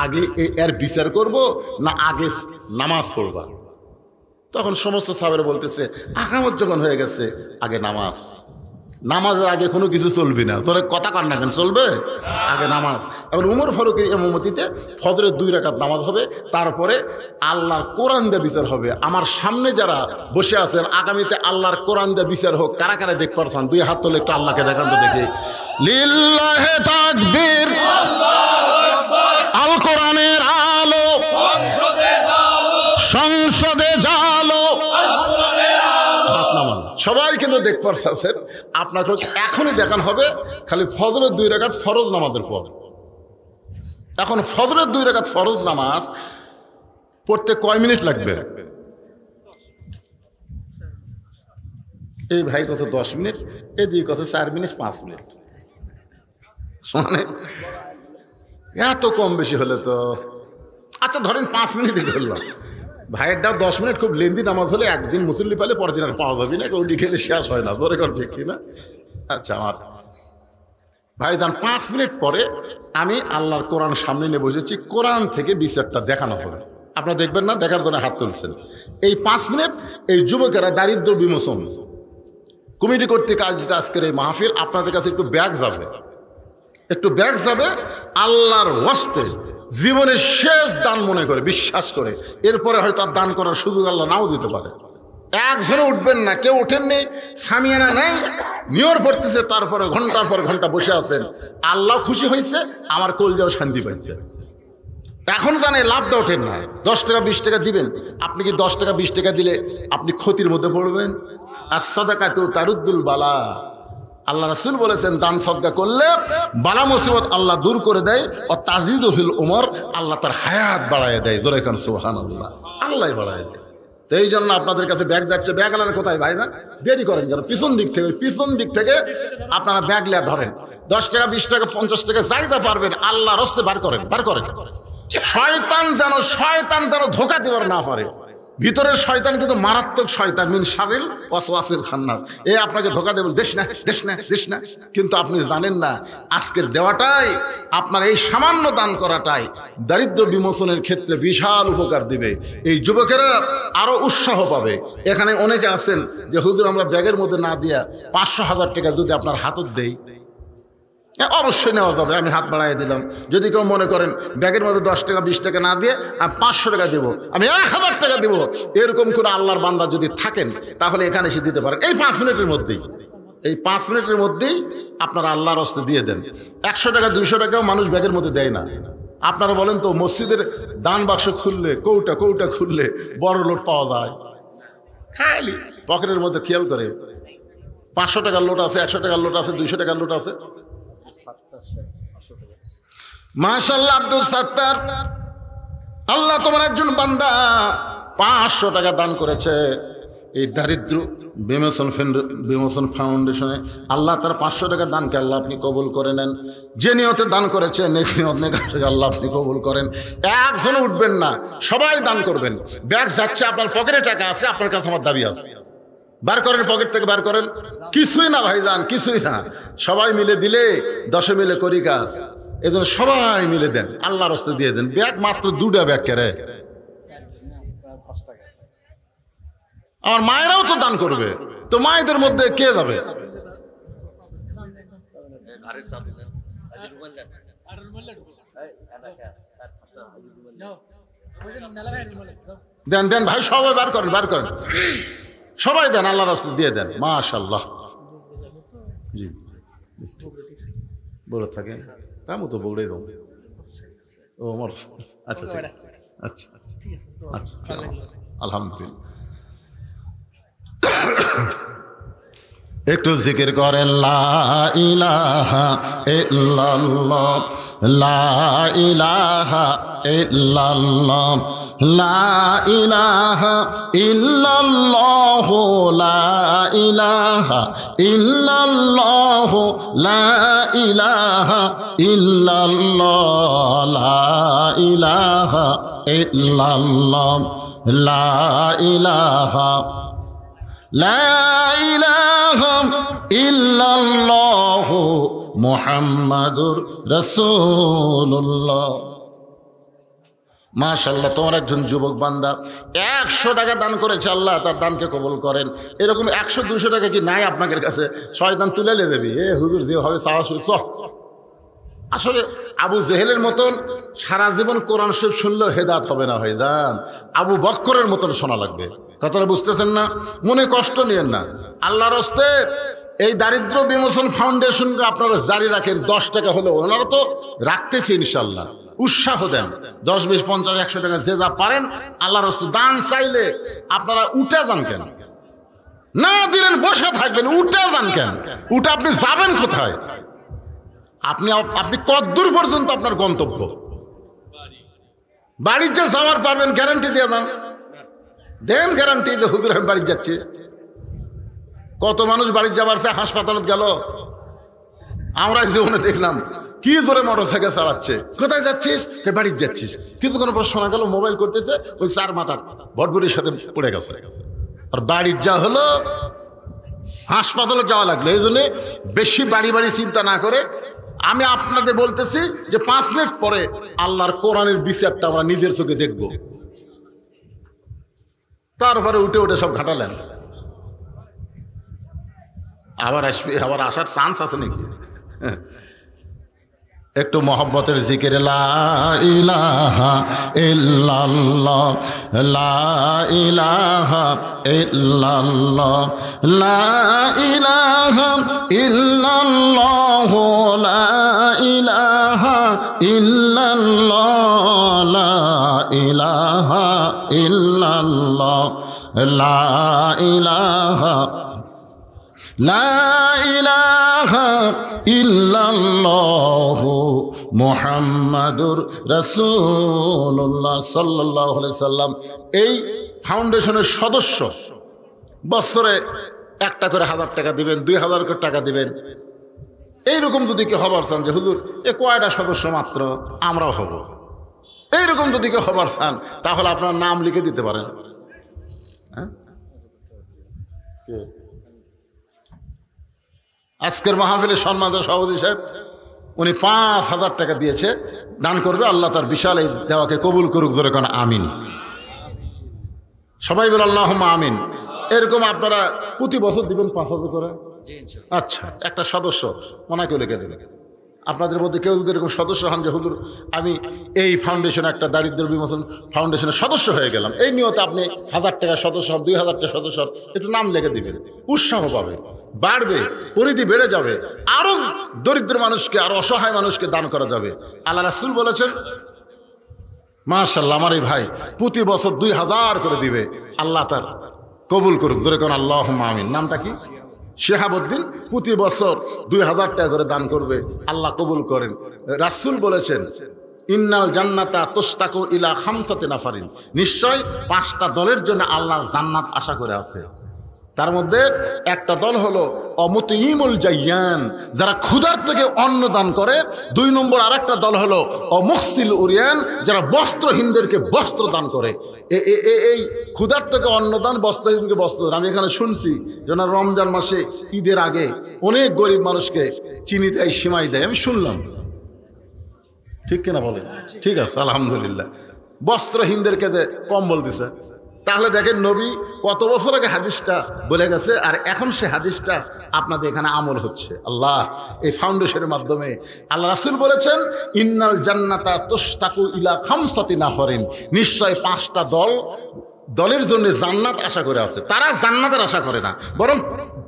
আগে এর বিচার করব না আগে নামাজ পড়বা? তখন সমস্ত সাহাবীরা বলতেছে, আকামত যখন হয়ে গেছে আগে নামাজ, নামাজের আগে কোনো কিছু চলবে না। তোরা কথা কর না কেন, চলবে আগে নামাজ। এখন উমর ফারুকের ইমামতিতে ফজরের 2 রাকাত নামাজ হবে, তারপরে আল্লাহর কোরআন দিয়ে বিচার হবে। আমার সামনে যারা বসে আছেন, আগামীতে আল্লাহর কোরআন দিয়ে বিচার হোক, কারা কারা দেখতে পারছেন? 2 হাত তোলে একটু আল্লাহকে দেখান তো দেখি। লিল্লাহে তাকবীর, আল কোরআনের আলো সংসদে জালো। সবাই কিন্তু দেখতে পাচ্ছেন, আপনাকে এখনই দেখানো হবে খালি ফজরের 2 রাকাত ফরজ নামাজের পর। এখন ফজরের 2 রাকাত ফরজ নামাজ পড়তে কয় মিনিট লাগবে? এই ভাই কত 10 মিনিট, এদিকে কত 4 মিনিট 5 মিনিট, মানে এত কম বেশি হলে তো আচ্ছা ধরেন 5 মিনিটই ধরলাম। ভাইয়েরটা 10 মিনিট খুব লেন্দি নামাজ হলে একদিন মুসল্লি পালে পরের দিন আর পাওয়া যাবে না, ওটি খেলে শেষ হয় না। ধরে কোন ঠিক কিনা? আচ্ছা আমার ভাই যান 5 মিনিট পরে আমি আল্লাহর কোরআন সামনে নিয়ে বসেছি, কোরআন থেকে বিচারটা দেখানো হবে। আপনারা দেখবেন না, দেখার জন্য হাত তুলছেন। এই 5 মিনিট এই যুবকেরা দারিদ্র বিমোচন কমিটি কর্তৃক আয়োজিত আজকের এই মাহফিল, আপনাদের কাছে একটু ব্যাগ যাবে, একটু ব্যাগ যাবে আল্লাহর ওয়াস্তে, জীবনের শেষ দান মনে করে, বিশ্বাস করে। এরপরে হয়তো আর দান করার সুযোগ আল্লাহ নাও দিতে পারে। একজনে উঠবেন না, কেউ ওঠেননি, সামিয়ানা নেই, নিয়র পড়তেছে, তারপরে ঘন্টার পর ঘন্টা বসে আছেন। আল্লাহ খুশি হয়েছে, আমার কলজাও শান্তি পাইছে। এখন জানে লাভটা ওঠেন না, 10 টাকা 20 টাকা দিবেন। আপনি কি 10 টাকা 20 টাকা দিলে আপনি ক্ষতির মধ্যে পড়বেন? আর সাদাকাতু তারুদ্দুল বালা, আল্লাহ রাসূল বলেছেন দান সদকা করলে বালা মুসিবত আল্লাহ দূর করে দেয়। ও তাজিদু ফিল উমর, আল্লাহ তার হায়াত বাড়ায় দেয়। জোরে কান সুবহানাল্লাহ, আল্লাহ বাড়ায় দেয়। তো এই জন্য আপনাদের কাছে ব্যাগ যাচ্ছে, ব্যাগ আলার কোথায় ভাই না দেরি করেন যেন, পিছন দিক থেকে, পিছন দিক থেকে আপনারা ব্যাগ লিয়া ধরেন। 10 টাকা 20 টাকা 50 টাকা যাইতে পারবেন, আল্লাহ রস্তে বার করেন, বার করেন। শয়তান যেন ধোঁকা দেবার না পারে। ভিতরের শয়তান কিন্তু মারাত্মক শয়তান, মিন শারিল ওয়াসওয়াসিল খান্নাস। এ আপনাকে ধোকা দেবেন, দেশ না দেশ না দেশ না, কিন্তু আপনি জানেন না আজকের দেওয়াটাই, আপনার এই সামান্য দান করাটাই দারিদ্র বিমোচনের ক্ষেত্রে বিশাল উপকার দিবে। এই যুবকেরা আরো উৎসাহ পাবে। এখানে অনেকে আছেন যে হুজুর আমরা ব্যাগের মধ্যে না দিয়া 500,000 টাকা যদি আপনার হাতত দেই, অবশ্যই নেওয়া যাবে, আমি হাত বাড়াই দিলাম। যদি কেউ মনে করেন ব্যাগের মধ্যে 10 টাকা 20 টাকা না দিয়ে আমি 500 টাকা দেবো, আমি 1000 টাকা দেবো, এরকম করে আল্লাহর বান্দা যদি থাকেন তাহলে এখানে এসে দিতে পারেন। এই 5 মিনিটের মধ্যেই, এই 5 মিনিটের মধ্যেই আপনারা আল্লাহর হস্তে দিয়ে দেন। 100 টাকা 200 টাকাও মানুষ ব্যাগের মধ্যে দেয় না। আপনারা বলেন তো মসজিদের দান বাক্স খুললে, কৌটা কৌটা খুললে বড় লোট পাওয়া যায়? খালি পকেটের মধ্যে খেয়াল করে 500 টাকার লোট আছে, 100 টাকার লোট আছে, 200 টাকার লোট আছে। মাশাআল্লাহ আব্দুল সাত্তার, আল্লাহ তোমার একজন বান্দা 500 টাকা দান করেছে এই দারিদ্র বিমোচন ফাউন্ডেশনে। আল্লাহ তার 500 টাকা দানকে আল্লাহ আপনি কবুল করে নেন। যে নিয়তে দান করেছে আল্লাহ আপনি কবুল করেন। একজন উঠবেন না, সবাই দান করবেন। ব্যাগ যাচ্ছে, আপনার পকেটে টাকা আছে, আপনার কাছে আমার দাবি আছে, বার করেন, পকেট থেকে বার করেন। কিছুই না ভাইজান, কিছুই না, সবাই মিলে দিলে 10 মিলে করি কাজ। এই জন্য সবাই মিলে দেন, আল্লাহর হস্তে দিয়ে দেন। ব্যাগ মাত্র 2টা ব্যাগ কেরে। আমার মায়েরাও তো দান করবে, তো মায়েদের মধ্যে কে যাবে? দেন দেন ভাই, সবাই বার করেন, বার করেন, সবাই দেন, আল্লাহর রাস্তায় দিয়ে দেন। মাশাআল্লাহ। জি বলে থাকে তামো তো বলে দাও। ও আমার আচ্ছা ঠিক আছে, আচ্ছা আচ্ছা আলহামদুলিল্লাহ। একটু জিকির করেন, লা ইলাহা ইল্লাল্লাহ, লা ইলাহা ইল্লাল্লাহ, লা ইলাহা ইল্লাল্লাহ, লা ইলাহা ইল্লাল্লাহ, লা ইলাহা ইল্লাল্লাহ, লা ইলাহা ইল্লাল্লাহ, লা ইলাহা লা ইলাহা ইল্লাল্লাহু মুহাম্মাদুর রাসূলুল্লাহ। মাশাআল্লাহ, তোমার একজন যুবক বান্দা 100 টাকা দান করেছে, আল্লাহ তার দানকে কবুল করেন। এরকম 100-200 টাকা কি নাই আপনাদের কাছে? শয়তান তুলে নিয়ে দেবি, এ হুজুর যেভাবে চাওয়া শুনছ। আসলে আবু জেহেলের মতন সারা জীবন কোরআন শরীফ শুনলেও হেদায়েত হবে না ভাইজান, আবু বক্করের মতন শোনা লাগবে। কথাটা বুঝতেছেন না? মনে কষ্ট নিয়েন না। আল্লাহর হস্তে এই দারিদ্র বিমোচন ফাউন্ডেশনকে আপনারা জারি রাখেন। 10 টাকা হলেও, ওনারা তো রাখতেছে ইনশাল্লাহ, উৎসাহ দেন। 10, 20, 50, 100 টাকা যে যা পারেন আল্লাহর হস্তে দান চাইলে আপনারা উঠে যান কেন? না দিলেন বসে থাকবেন, উঠে যান কেন? উঠে আপনি যাবেন কোথায়? আপনি কতদূর পর্যন্ত আপনার গন্তব্য? বাড়ির যে যাওয়ার পারবেন গ্যারান্টি দিয়ে দেন, দেন গ্যারান্টি যে হুজুর আমি বাড়ি যাচ্ছি। কত মানুষ বাড়ির যাবার সে হাসপাতালে গেল, আমরা জীবনে দেখলাম কি জোরে মোটরসাইকেল চালাচ্ছে। কোথায় যাচ্ছিস? বাড়ির যাচ্ছিস। কিছুক্ষণ পর শোনা গেল মোবাইল করতেছে, ওই 4 মাথা ভটভটির সাথে পড়ে গেছে। আর বাড়ির যা হলো হাসপাতালে যাওয়া লাগলো। এই জন্য বেশি বাড়ি বাড়ি চিন্তা না করে আমি আপনাদের বলতেছি যে 5 মিনিট পরে আল্লাহর কোরআনের বিচারটা আমরা নিজের চোখে দেখব। তারপরে উঠে উঠে সব ঘাটালেন। আবার আসবে, আবার আসার চান্স আছে নাকি? একটু মহব্বতের জিকির, লা ইলাহা ইল্লাল্লাহ, লা ইলাহা ইল্লাল্লাহ, লা ইলাহা ইল্লাল্লাহ, লা ইলাহা ইল্লাল্লাহ, লা ইলাহা ইল্লাল্লাহ, লা ইলাহা লা ইলাহা ইল্লাল্লাহু মুহাম্মাদুর রাসূলুল্লাহ সাল্লাল্লাহু আলাইহি সাল্লাম। এই ফাউন্ডেশনের সদস্য বছরে একটা করে 1000 টাকা দিবেন, 2000 করে টাকা দিবেন। এইরকম যদি কেউ হবার চান যে হুজুর এ কয়টা সদস্য মাত্র, আমরাও হব, এইরকম যদি কেউ হবার চান তাহলে আপনার নাম লিখে দিতে পারেন। হ্যাঁ, আজকের মাহফিলের সম্মানিত সভাপতি সাহেব উনি 5,000 টাকা দিয়েছে, দান করবে। আল্লাহ তার বিশাল এই দেওয়াকে কবুল করুক, জোরে কোন আমিন। সবাই বলে আল্লাহুম্মা আমিন। এরকম আপনারা প্রতি বছর দিবেন 5,000 করে? আচ্ছা, একটা সদস্য ওনাকে লিখে দেবেন। আপনাদের মধ্যে কেউ যদি এরকম সদস্য হন যে হুজুর আমি এই ফাউন্ডেশন, একটা দারিদ্র বিমোচন ফাউন্ডেশনের সদস্য হয়ে গেলাম, এই নিয়তে আপনি 1,000 টাকা সদস্য হন, 2,000 টাকা সদস্য হন, একটু নাম লিখে দিবেন, উৎসাহ পাবে, বাড়বে, পরিধি বেড়ে যাবে, আরো দরিদ্র মানুষকে, আরো অসহায় মানুষকে দান করা যাবে। আল্লাহ রাসূল বলেছেন, মাশাআল্লাহ, আমার এই ভাই প্রতি বছর 2,000 করে দিবে, আল্লাহ তার কবুল করুক, জোরে কোন আল্লাহুম্মা আমিন। নামটা কি? শেহাবুদ্দিন। প্রতি বছর 2,000 টাকা করে দান করবে, আল্লাহ কবুল করেন। রাসূল বলেছেন, ইন্নাল জান্নাতা তুশতাকু ইলা খামসাতি নাফারিন, নিশ্চয় 5টা দলের জন্য আল্লাহর জান্নাত আশা করে আছে। তার মধ্যে একটা দল হলো অমুতিমুল জাইয়ান, যারা ক্ষুধার থেকে অন্ন দান করে। 2 নম্বর আরেকটা দল হলো অমুখসিল উরিয়ান, যারা বস্ত্রহীনদেরকে বস্ত্র দান করে। এই ক্ষুধার থেকে অন্নদান, বস্ত্রহীনকে বস্ত্র দান। আমি এখানে শুনছি যেন রমজান মাসে ঈদের আগে অনেক গরিব মানুষকে চিনি দেয়, সিমাই দেয়, আমি শুনলাম। ঠিক কিনা বলে? ঠিক আছে, আলহামদুলিল্লাহ। বস্ত্রহীনদেরকে কম্বল দিছে। তাহলে দেখেন নবী কত বছর আগে হাদিসটা বলে গেছে, আর এখন সে হাদিসটা আপনাদের এখানে আমল হচ্ছে। আল্লাহ এই ফাউন্ডেশনের মাধ্যমে আল্লাহ রাসূল বলেছেন, ইন্নাল জান্নাতা তুশতাকু ইলা খামসাতি নাফারিন, নিশ্চয় 5টা দলের জন্য জান্নাত আশা করে আছে। তারা জান্নাতের আশা করে না, বরং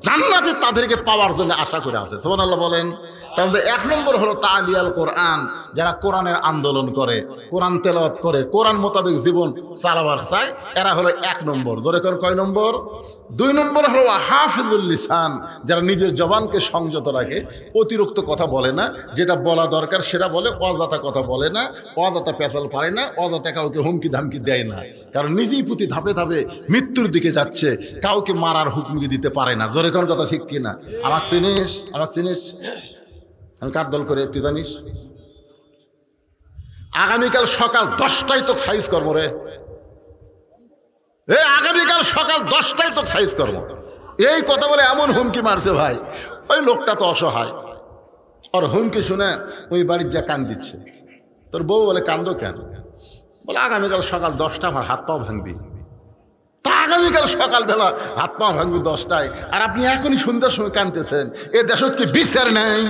জান্নাতে তাদেরকে পাওয়ার জন্য আশা করে আছে। সুবহানাল্লাহ বলেন। তার মধ্যে 1 নম্বর হলো তালিয়াল কোরআন, যারা কোরআনের আন্দোলন করে, কোরআন তেলাওয়াত করে, কোরআন মোতাবেক জীবন চালাবার চায়, এরা হলো 1 নম্বর। ধরে কোন কয় নম্বর? 2 নম্বর হলো হাফিজুল লিসান, যারা নিজের জবানকে সংযত রাখে, অতিরিক্ত কথা বলে না, যেটা বলা দরকার সেটা বলে, অযথা কথা বলে না, অযথা পেঁচাল পারে না, অযথা কাউকে হুমকি ধামকি দেয় না, কারণ নিজেই প্রতি ধাপে ধাপে মৃত্যুর দিকে যাচ্ছে, কাউকে মারার হুকুমকি দিতে পারে না। জোরে কোন কথা ঠিক কিনা? আমাকে চিনিস? আমাকে চিনিস? আমি কার দল করে তুই জানিস? আগামীকাল সকাল 10টায় তো সাইজ কর্ম রে, আগামীকাল সকাল 10টায় তো সাইজ কর্ম। এই কথা বলে এমন হুমকি মারছে ভাই, ওই লোকটা তো অসহায়, আর হুমকি শুনে ওই বাড়ির যা কান দিচ্ছে। তোর বউ বলে, কান্দো কেন? বলে, আগামীকাল সকাল 10টা আমার হাত পাও ভাঙবি। তা আগামীকাল সকালবেলা হাত পাও ভাঙবি 10টায়, আর আপনি এখনই সন্ধ্যার সময় কানতেছেন। এ দেশত কি বিচার নেই?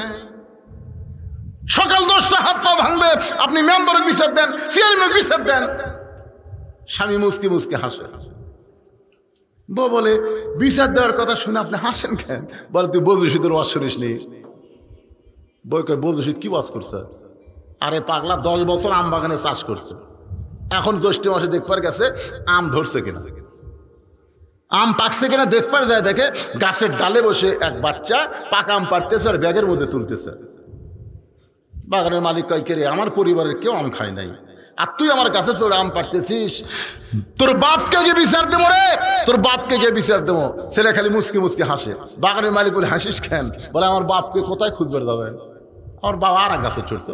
সকাল 10টা হাত পা ভাঙবে, আপনি মেম্বারের বিচার দেন, চেয়ারম্যানের বিচার দেন। স্বামী মুসকি মুসকি হাসে। বউ বলে, বিচার দেওয়ার কথা শুনে আপনি হাসেন কেন? বলে, তুই বজুশীদের ওয়াজ শুনিস নি? বই কয়, বজুশীদ কি ওয়াজ করছে? আরে পাগলা, 10 বছর আম বাগানে চাষ করছে, এখন জ্যৈষ্ঠ মাসে দেখবার গেছে আম ধরছে কিনা, আম পাকছে কিনা দেখবার যায়, দেখে গাছের ডালে বসে এক বাচ্চা পাকা আম পাড়তেছে আর ব্যাগের মধ্যে তুলতেছে। বাগানের মালিক কয়, কে রে, আমার পরিবারের কেউ আম খায় নাই, আর তুই আমার কাছে চড়ে আম পাড়তেছিস, তোর বাপকে গিয়ে বিচার দেবো রে, তোর বাপকে গিয়ে বিচার দেবো। ছেলে খালি মুসকি মুসকি হাসে। বাগানের মালিক বলে, হাসিস কেন? বলে, আমার বাপকে কোথায় খুঁজবে যাবেন? আমার বাবা আর এক গাছে চড়ছে,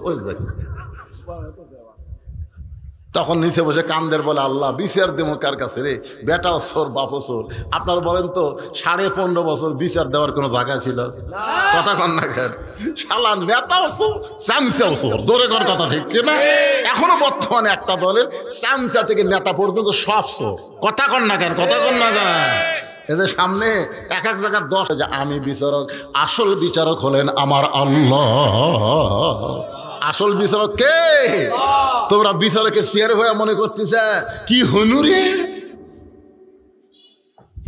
ওই তখন নিচে বসে কান্দের, বলে, আল্লাহ বিচার দেবো কার কাছে রে? বেটাও সোর, বাপও সোর। আপনার বলেন তো 15.5 বছর বিচার দেওয়ার কোনো জায়গা ছিল? কথা কন না কেন? শালা নেতাও সোর, চামচাও সোর। জোরে কর কথা ঠিক কিনা? এখনো বর্তমানে একটা দলের চামচা থেকে নেতা পর্যন্ত সব সোর। কথা কন না কেন? কথা কন না কেন? এদের সামনে এক এক জায়গার 10, যে আমি বিচারক, আসল বিচারক হলেন আমার আল্লাহ। আসল বিচারক কে? তোমরা বিচারকের চেয়ার হয়ে মনে করতেছে কি হুনুরে?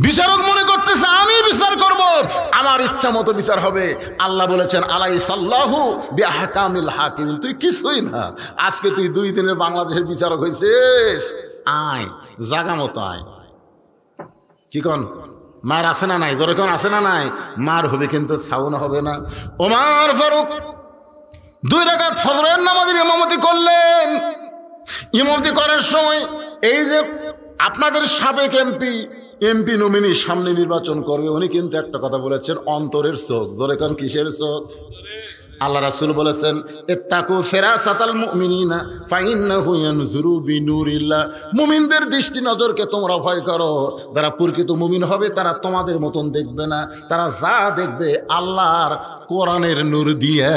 বিচারক মনে করতেছে আমি বিচার করব, আমার ইচ্ছা মতো বিচার হবে। আল্লাহ বলেছেন, আলাইসাল্লাহু বিআহকামিল হাকিম। তুই কিছুই না, আজকে তুই 2 দিনের বাংলাদেশের বিচারক হয়েছিস। আয় জাগা মতো আয়। কি কন? মার আছে না নাই? জোরে কোন আছে না নাই? মার হবে, কিন্তু সাউন হবে না। ওমর ফারুক 2 রাকাত ফজরের নামাজের ইমামতি করলেন। ইমামতি করার সময় এই যে আপনাদের সাবেক এমপি নমিনি সামনে নির্বাচন করবে, উনি কিন্তু একটা কথা বলেছেন, অন্তরের চোখ। জোরে কোন কিসের চোখ? আল্লাহ রাসূল বলেছেন, ইত্তাকু ফিরাসাতাল মুমিনিনা ফাইন্নাহু ইয়ানজুরু বিনুরিল্লাহ। মুমিনদের দৃষ্টি নজরকে তোমরা ভয় করো। যারা প্রকৃত মুমিন হবে তারা তোমাদের মতন দেখবে না, তারা যা দেখবে আল্লাহর কোরআনের নূর দিয়ে।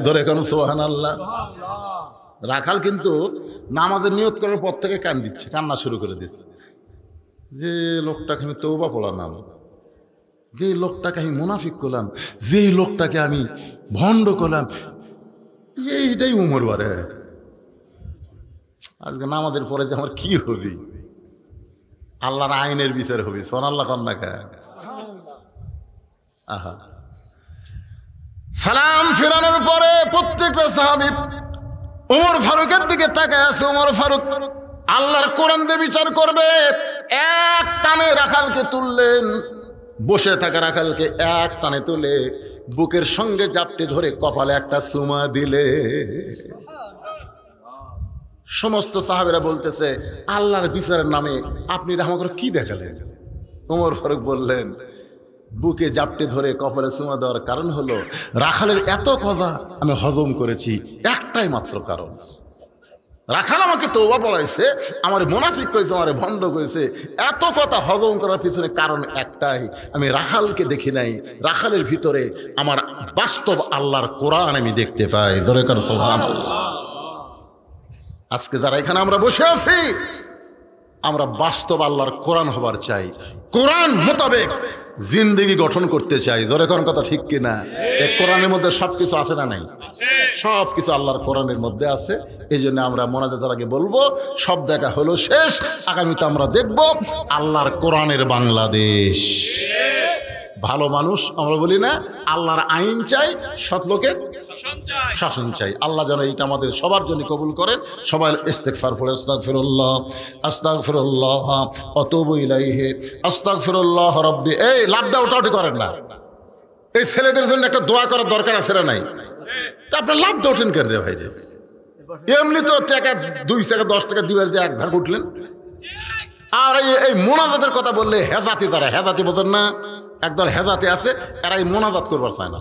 ধরে কেন সুবহানাল্লাহ। রাখাল কিন্তু নামাজের নিয়ত করার পর থেকে কান দিচ্ছে, কান্না শুরু করে দিচ্ছে, যে লোকটাকে আমি তওবা পড়ালাম, যে লোকটাকে আমি মুনাফিক করলাম, যে লোকটাকে আমি ভণ্ড করলাম, এইটাই উমর বারে। আজকে নামাজের পরে যে আমার কি হবি, আল্লাহর আইনের বিচার হবি। সোনাল্লাহ কন্যা। আহা, সালাম ফেরানোর পরে প্রত্যেকটা সাহাবী ওমর ফারুকের দিকে তাকায় আছে। ওমর ফারুক আল্লাহর কোরআন দিয়ে বিচার করবে। এক টানে রাখালকে তুললেন, বসে থাকা রাখালকে এক টানে তুলে বুকের সঙ্গে জাপটে ধরে কপালে একটা চুমা দিলে। সমস্ত সাহাবেরা বলতেছে, আল্লাহর বিচারের নামে আপনি আমাকে কি দেখালেন? ওমর ফারুক বললেন, বুকে জাপটে ধরে কপালে চুমা দেওয়ার কারণ হলো রাখালের এত কথা আমি হজম করেছি, একটাই মাত্র কারণ। রাখাল আমাকে তওবা পড়াইছে, আমার মুনাফিক কইছে, আমার ভণ্ড কইছে, এত কথা হজম করার পিছনে কারণ একটাই, আমি রাখালকে দেখি নাই, রাখালের ভিতরে আমার বাস্তব আল্লাহর কোরআন আমি দেখতে পাই। ধরে কর সুবহানাল্লাহ। আজকে যারা এখানে আমরা বসে আছি, আমরা বাস্তব আল্লাহর কোরআন হবার চাই, কোরআন মোতাবেক জিন্দেগি গঠন করতে চাই। ধরে কোন কথা ঠিক কিনা? এই কোরআনের মধ্যে সবকিছু আছে না নাই? সবকিছু আল্লাহর কোরআনের মধ্যে আছে। এই জন্য আমরা মোনাজাতের আগে বলবো, সব দেখা হলো শেষ, আগামীতে আমরা দেখব আল্লাহর কোরআনের বাংলাদেশ। ভালো মানুষ আমরা বলি না, আল্লাহর আইন চাই, সৎ লোকের শাসন চাই। আল্লাহ যেন এইটা আমাদের সবার জন্য কবুল করেন। সবাই ইস্তেগফার পড়ে, আস্তাগফিরুল্লাহ আস্তাগফিরুল্লাহ ওয়া তুবু ইলাইহি আস্তাগফিরুল্লাহ রাব্বি। এই লাভ দাও ওটাও করেন না। এই ছেলেদের জন্য একটা দোয়া করার দরকার আছে না নাই? তা আপনি লাভ দাও ওঠেন কেন রে ভাই? এমনি তো টাকা 2 টাকা 10 টাকা দিবার যে এক ভাগ উঠলেন। আর এই মোনাজাতের কথা বললে হেজাতি, তারা হেজাতি বোঝেন না? একদল হেজাতি আছে, এরা এই মোনাজাত করবার চায় না।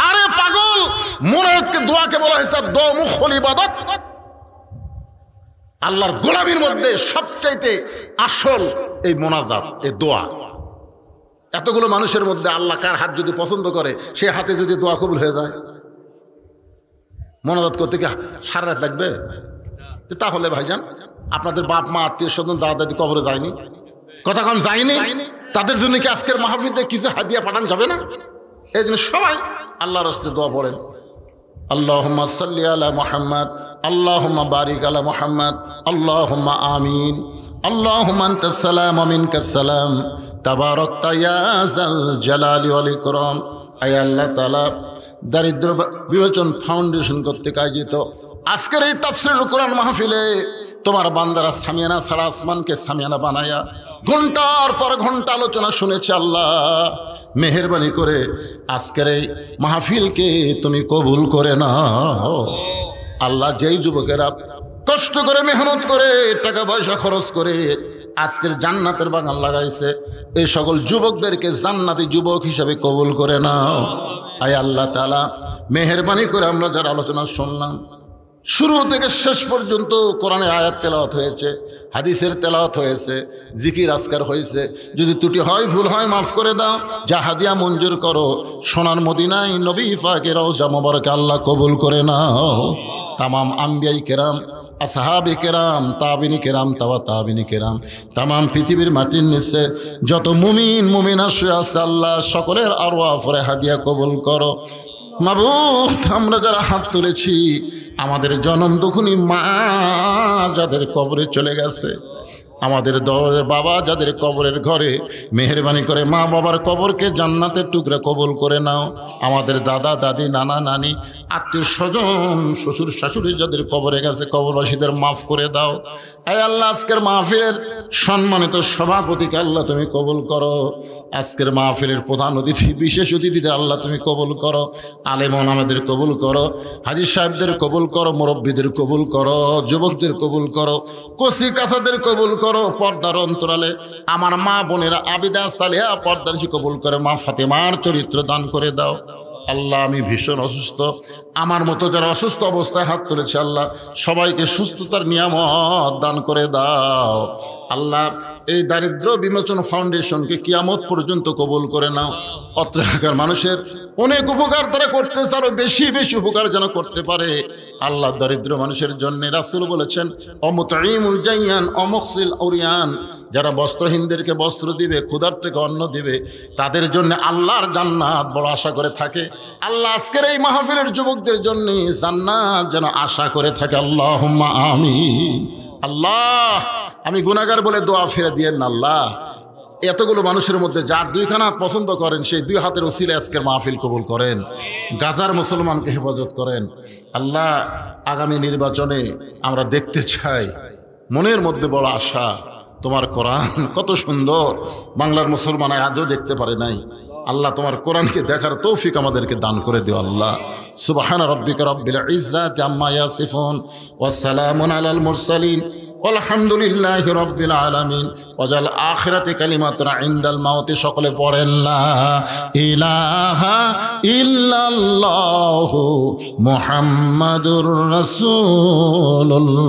আরে পাগল, মোনাজাতকে দোয়াকে বলা হয়েছে দোয়া মুখল ইবাদত। আল্লাহর গোলামির মধ্যে সবচাইতে আসল এই মোনাজাত, এই দোয়া। এতগুলো মানুষের মধ্যে আল্লাহ কার হাত যদি পছন্দ করে, সে হাতে যদি দোয়া কবুল হয়ে যায়, মোনাজাত করতে কি সারা রাত লাগবে? তাহলে ভাইজান, আপনাদের বাপ মা আত্মীয় স্বজন দাদা দাদি কবরে যায়নি, কথা কম যায়নি, তাদের জন্য কি আজকের মাহফিলে কিছু হাদিয়া পাঠানো যাবে না? এই জন্য সবাই আল্লাহর রাস্তায় দোয়া পড়েন। আল্লাহুম্মা সাল্লি আলা মুহাম্মদ, আল্লাহুম্মা বারিক আলা মুহাম্মদ, আল্লাহুম্মা আমিন। আল্লাহুম্মা আনতাস সালাম ওয়া মিনকাস সালাম, তাবারাকতা ইয়া যাল জালালি ওয়াল ইকরাম। আয় আল্লাহ তাআলা, দারিদ্র বিমোচন ফাউন্ডেশন কর্তৃক আয়োজিত আজকের এই তাফসীরুল কোরআন মাহফিলে তোমার বান্দারা সামিয়ানা ছাড়া আসমানকে সামিয়ানা বানায়া ঘন্টার পর ঘন্টা আলোচনা শুনেছে। আল্লাহ মেহেরবানি করে আজকের এই মাহফিলকে তুমি কবুল করে নাও। আল্লাহ, যেই যুবকেরা কষ্ট করে মেহনত করে টাকা পয়সা খরচ করে আজকের জান্নাতের বাগান লাগাইছে, এই সকল যুবকদেরকে জান্নাতি যুবক হিসাবে কবুল করে নাও। আয় আল্লাহ তাআলা, মেহেরবানি করে আমরা যারা আলোচনা শুনলাম, শুরু থেকে শেষ পর্যন্ত কোরআনের আয়াত তেলাওয়াত হয়েছে, হাদিসের তেলাওয়াত হয়েছে, জিকির আজকার হয়েছে, যদি ত্রুটি হয় ভুল হয় মাফ করে দাও, যা হাদিয়া মঞ্জুর করো। সোনার মদিনায় নবী পাকের রওজা মোবারকে আল্লাহ কবুল করে নাও। তামাম আম্বিয়াই কেরাম, আসহাবে কেরাম, তাবিনী কেরাম, তাবিনী কেরাম, তামাম পৃথিবীর মাটির নিচে যত মুমিন মুমিনা শুয়ে আছে, আল্লাহ সকলের আরওয়াহ ফরে হাদিয়া কবুল করো। মাবুদ, আমরা যারা হাত তুলেছি, আমাদের জনম দুঃখিনী মা যাদের কবরে চলে গেছে, আমাদের দরের বাবা যাদের কবরের ঘরে, মেহেরবানি করে মা বাবার কবরকে জান্নাতের টুকরা কবুল করে নাও। আমাদের দাদা দাদি নানা নানি আত্মীয় স্বজন শ্বশুর শাশুড়ি যাদের কবরে গেছে, কবরবাসীদের মাফ করে দাও। এই আল্লাহ, আজকের মাহফিলের সম্মানিত সভাপতিকে আল্লাহ তুমি কবুল করো। আজকের মাহফিলের প্রধান অতিথি বিশেষ অতিথিদের আল্লাহ তুমি কবুল করো। আলেমন আমাদের কবুল করো, হাজী সাহেবদের কবুল করো, মুরব্বীদের কবুল করো, যুবকদের কবুল করো, কচি কাছাদের কবুল করো। পর্দার অন্তরালে আমার মা বোনেরা আবিদা সালেহা পর্দার কবুল করে, মা ফাতেমার চরিত্র দান করে দাও। আল্লাহ আমি ভীষণ অসুস্থ, আমার মতো যারা অসুস্থ অবস্থায় হাত তুলেছে আল্লাহ সবাইকে সুস্থতার নিয়ামত দান করে দাও। আল্লাহ এই দারিদ্র বিমোচন ফাউন্ডেশনকে কিয়ামত পর্যন্ত কবুল করে নাও। অত্র এলাকার মানুষের অনেক উপকার তারা করতেছে, আরো বেশি বেশি উপকার যেন করতে পারে। আল্লাহ দরিদ্র মানুষের জন্য রাসূল বলেছেন অমুতাইমুল জাইয়ান অমুকসিল আউরিয়ান, যারা বস্ত্রহীনদেরকে বস্ত্র দিবে, ক্ষুধার্তকে অন্ন দিবে, তাদের জন্য আল্লাহর জান্নাত বড় আশা করে থাকে। আল্লাহ আজকের এই মাহফিলের যুবকদের জন্য জান্নাত যেন আশা করে থাকে। আল্লাহুম্মা আমিন। আল্লাহ আমি গুনাহগার বলে দোয়া ফিরে দিয়েন না আল্লাহ। এতগুলো মানুষের মধ্যে যার দুইখানা হাত পছন্দ করেন সেই দুই হাতের ওসিলে আজকের মাহফিল কবুল করেন। গাজার মুসলমানকে হেফাজত করেন আল্লাহ। আগামী নির্বাচনে আমরা দেখতে চাই, মনের মধ্যে বড় আশা, তোমার কোরআন কত সুন্দর, বাংলার মুসলমান আজও দেখতে পারে নাই। আল্লাহ তোমার কোরআনকে দেখার তৌফিক আমাদেরকে দান করে দিও আল্লাহ। সুবহানা রাব্বিকা রাব্বিল ইজ্জাতি আম্মা ইয়াসিফুন ওয়া সালামুন আলাল মুরসালিন আলহামদুলিল্লাহি রাব্বিল আলামিন। ওয়াজাল আখিরাতি কালিমাতুন ইনদাল মাউতি। সকলে পড়েন লা ইলাহা ইল্লাল্লাহু মুহাম্মাদুর রাসূলুল্লাহ।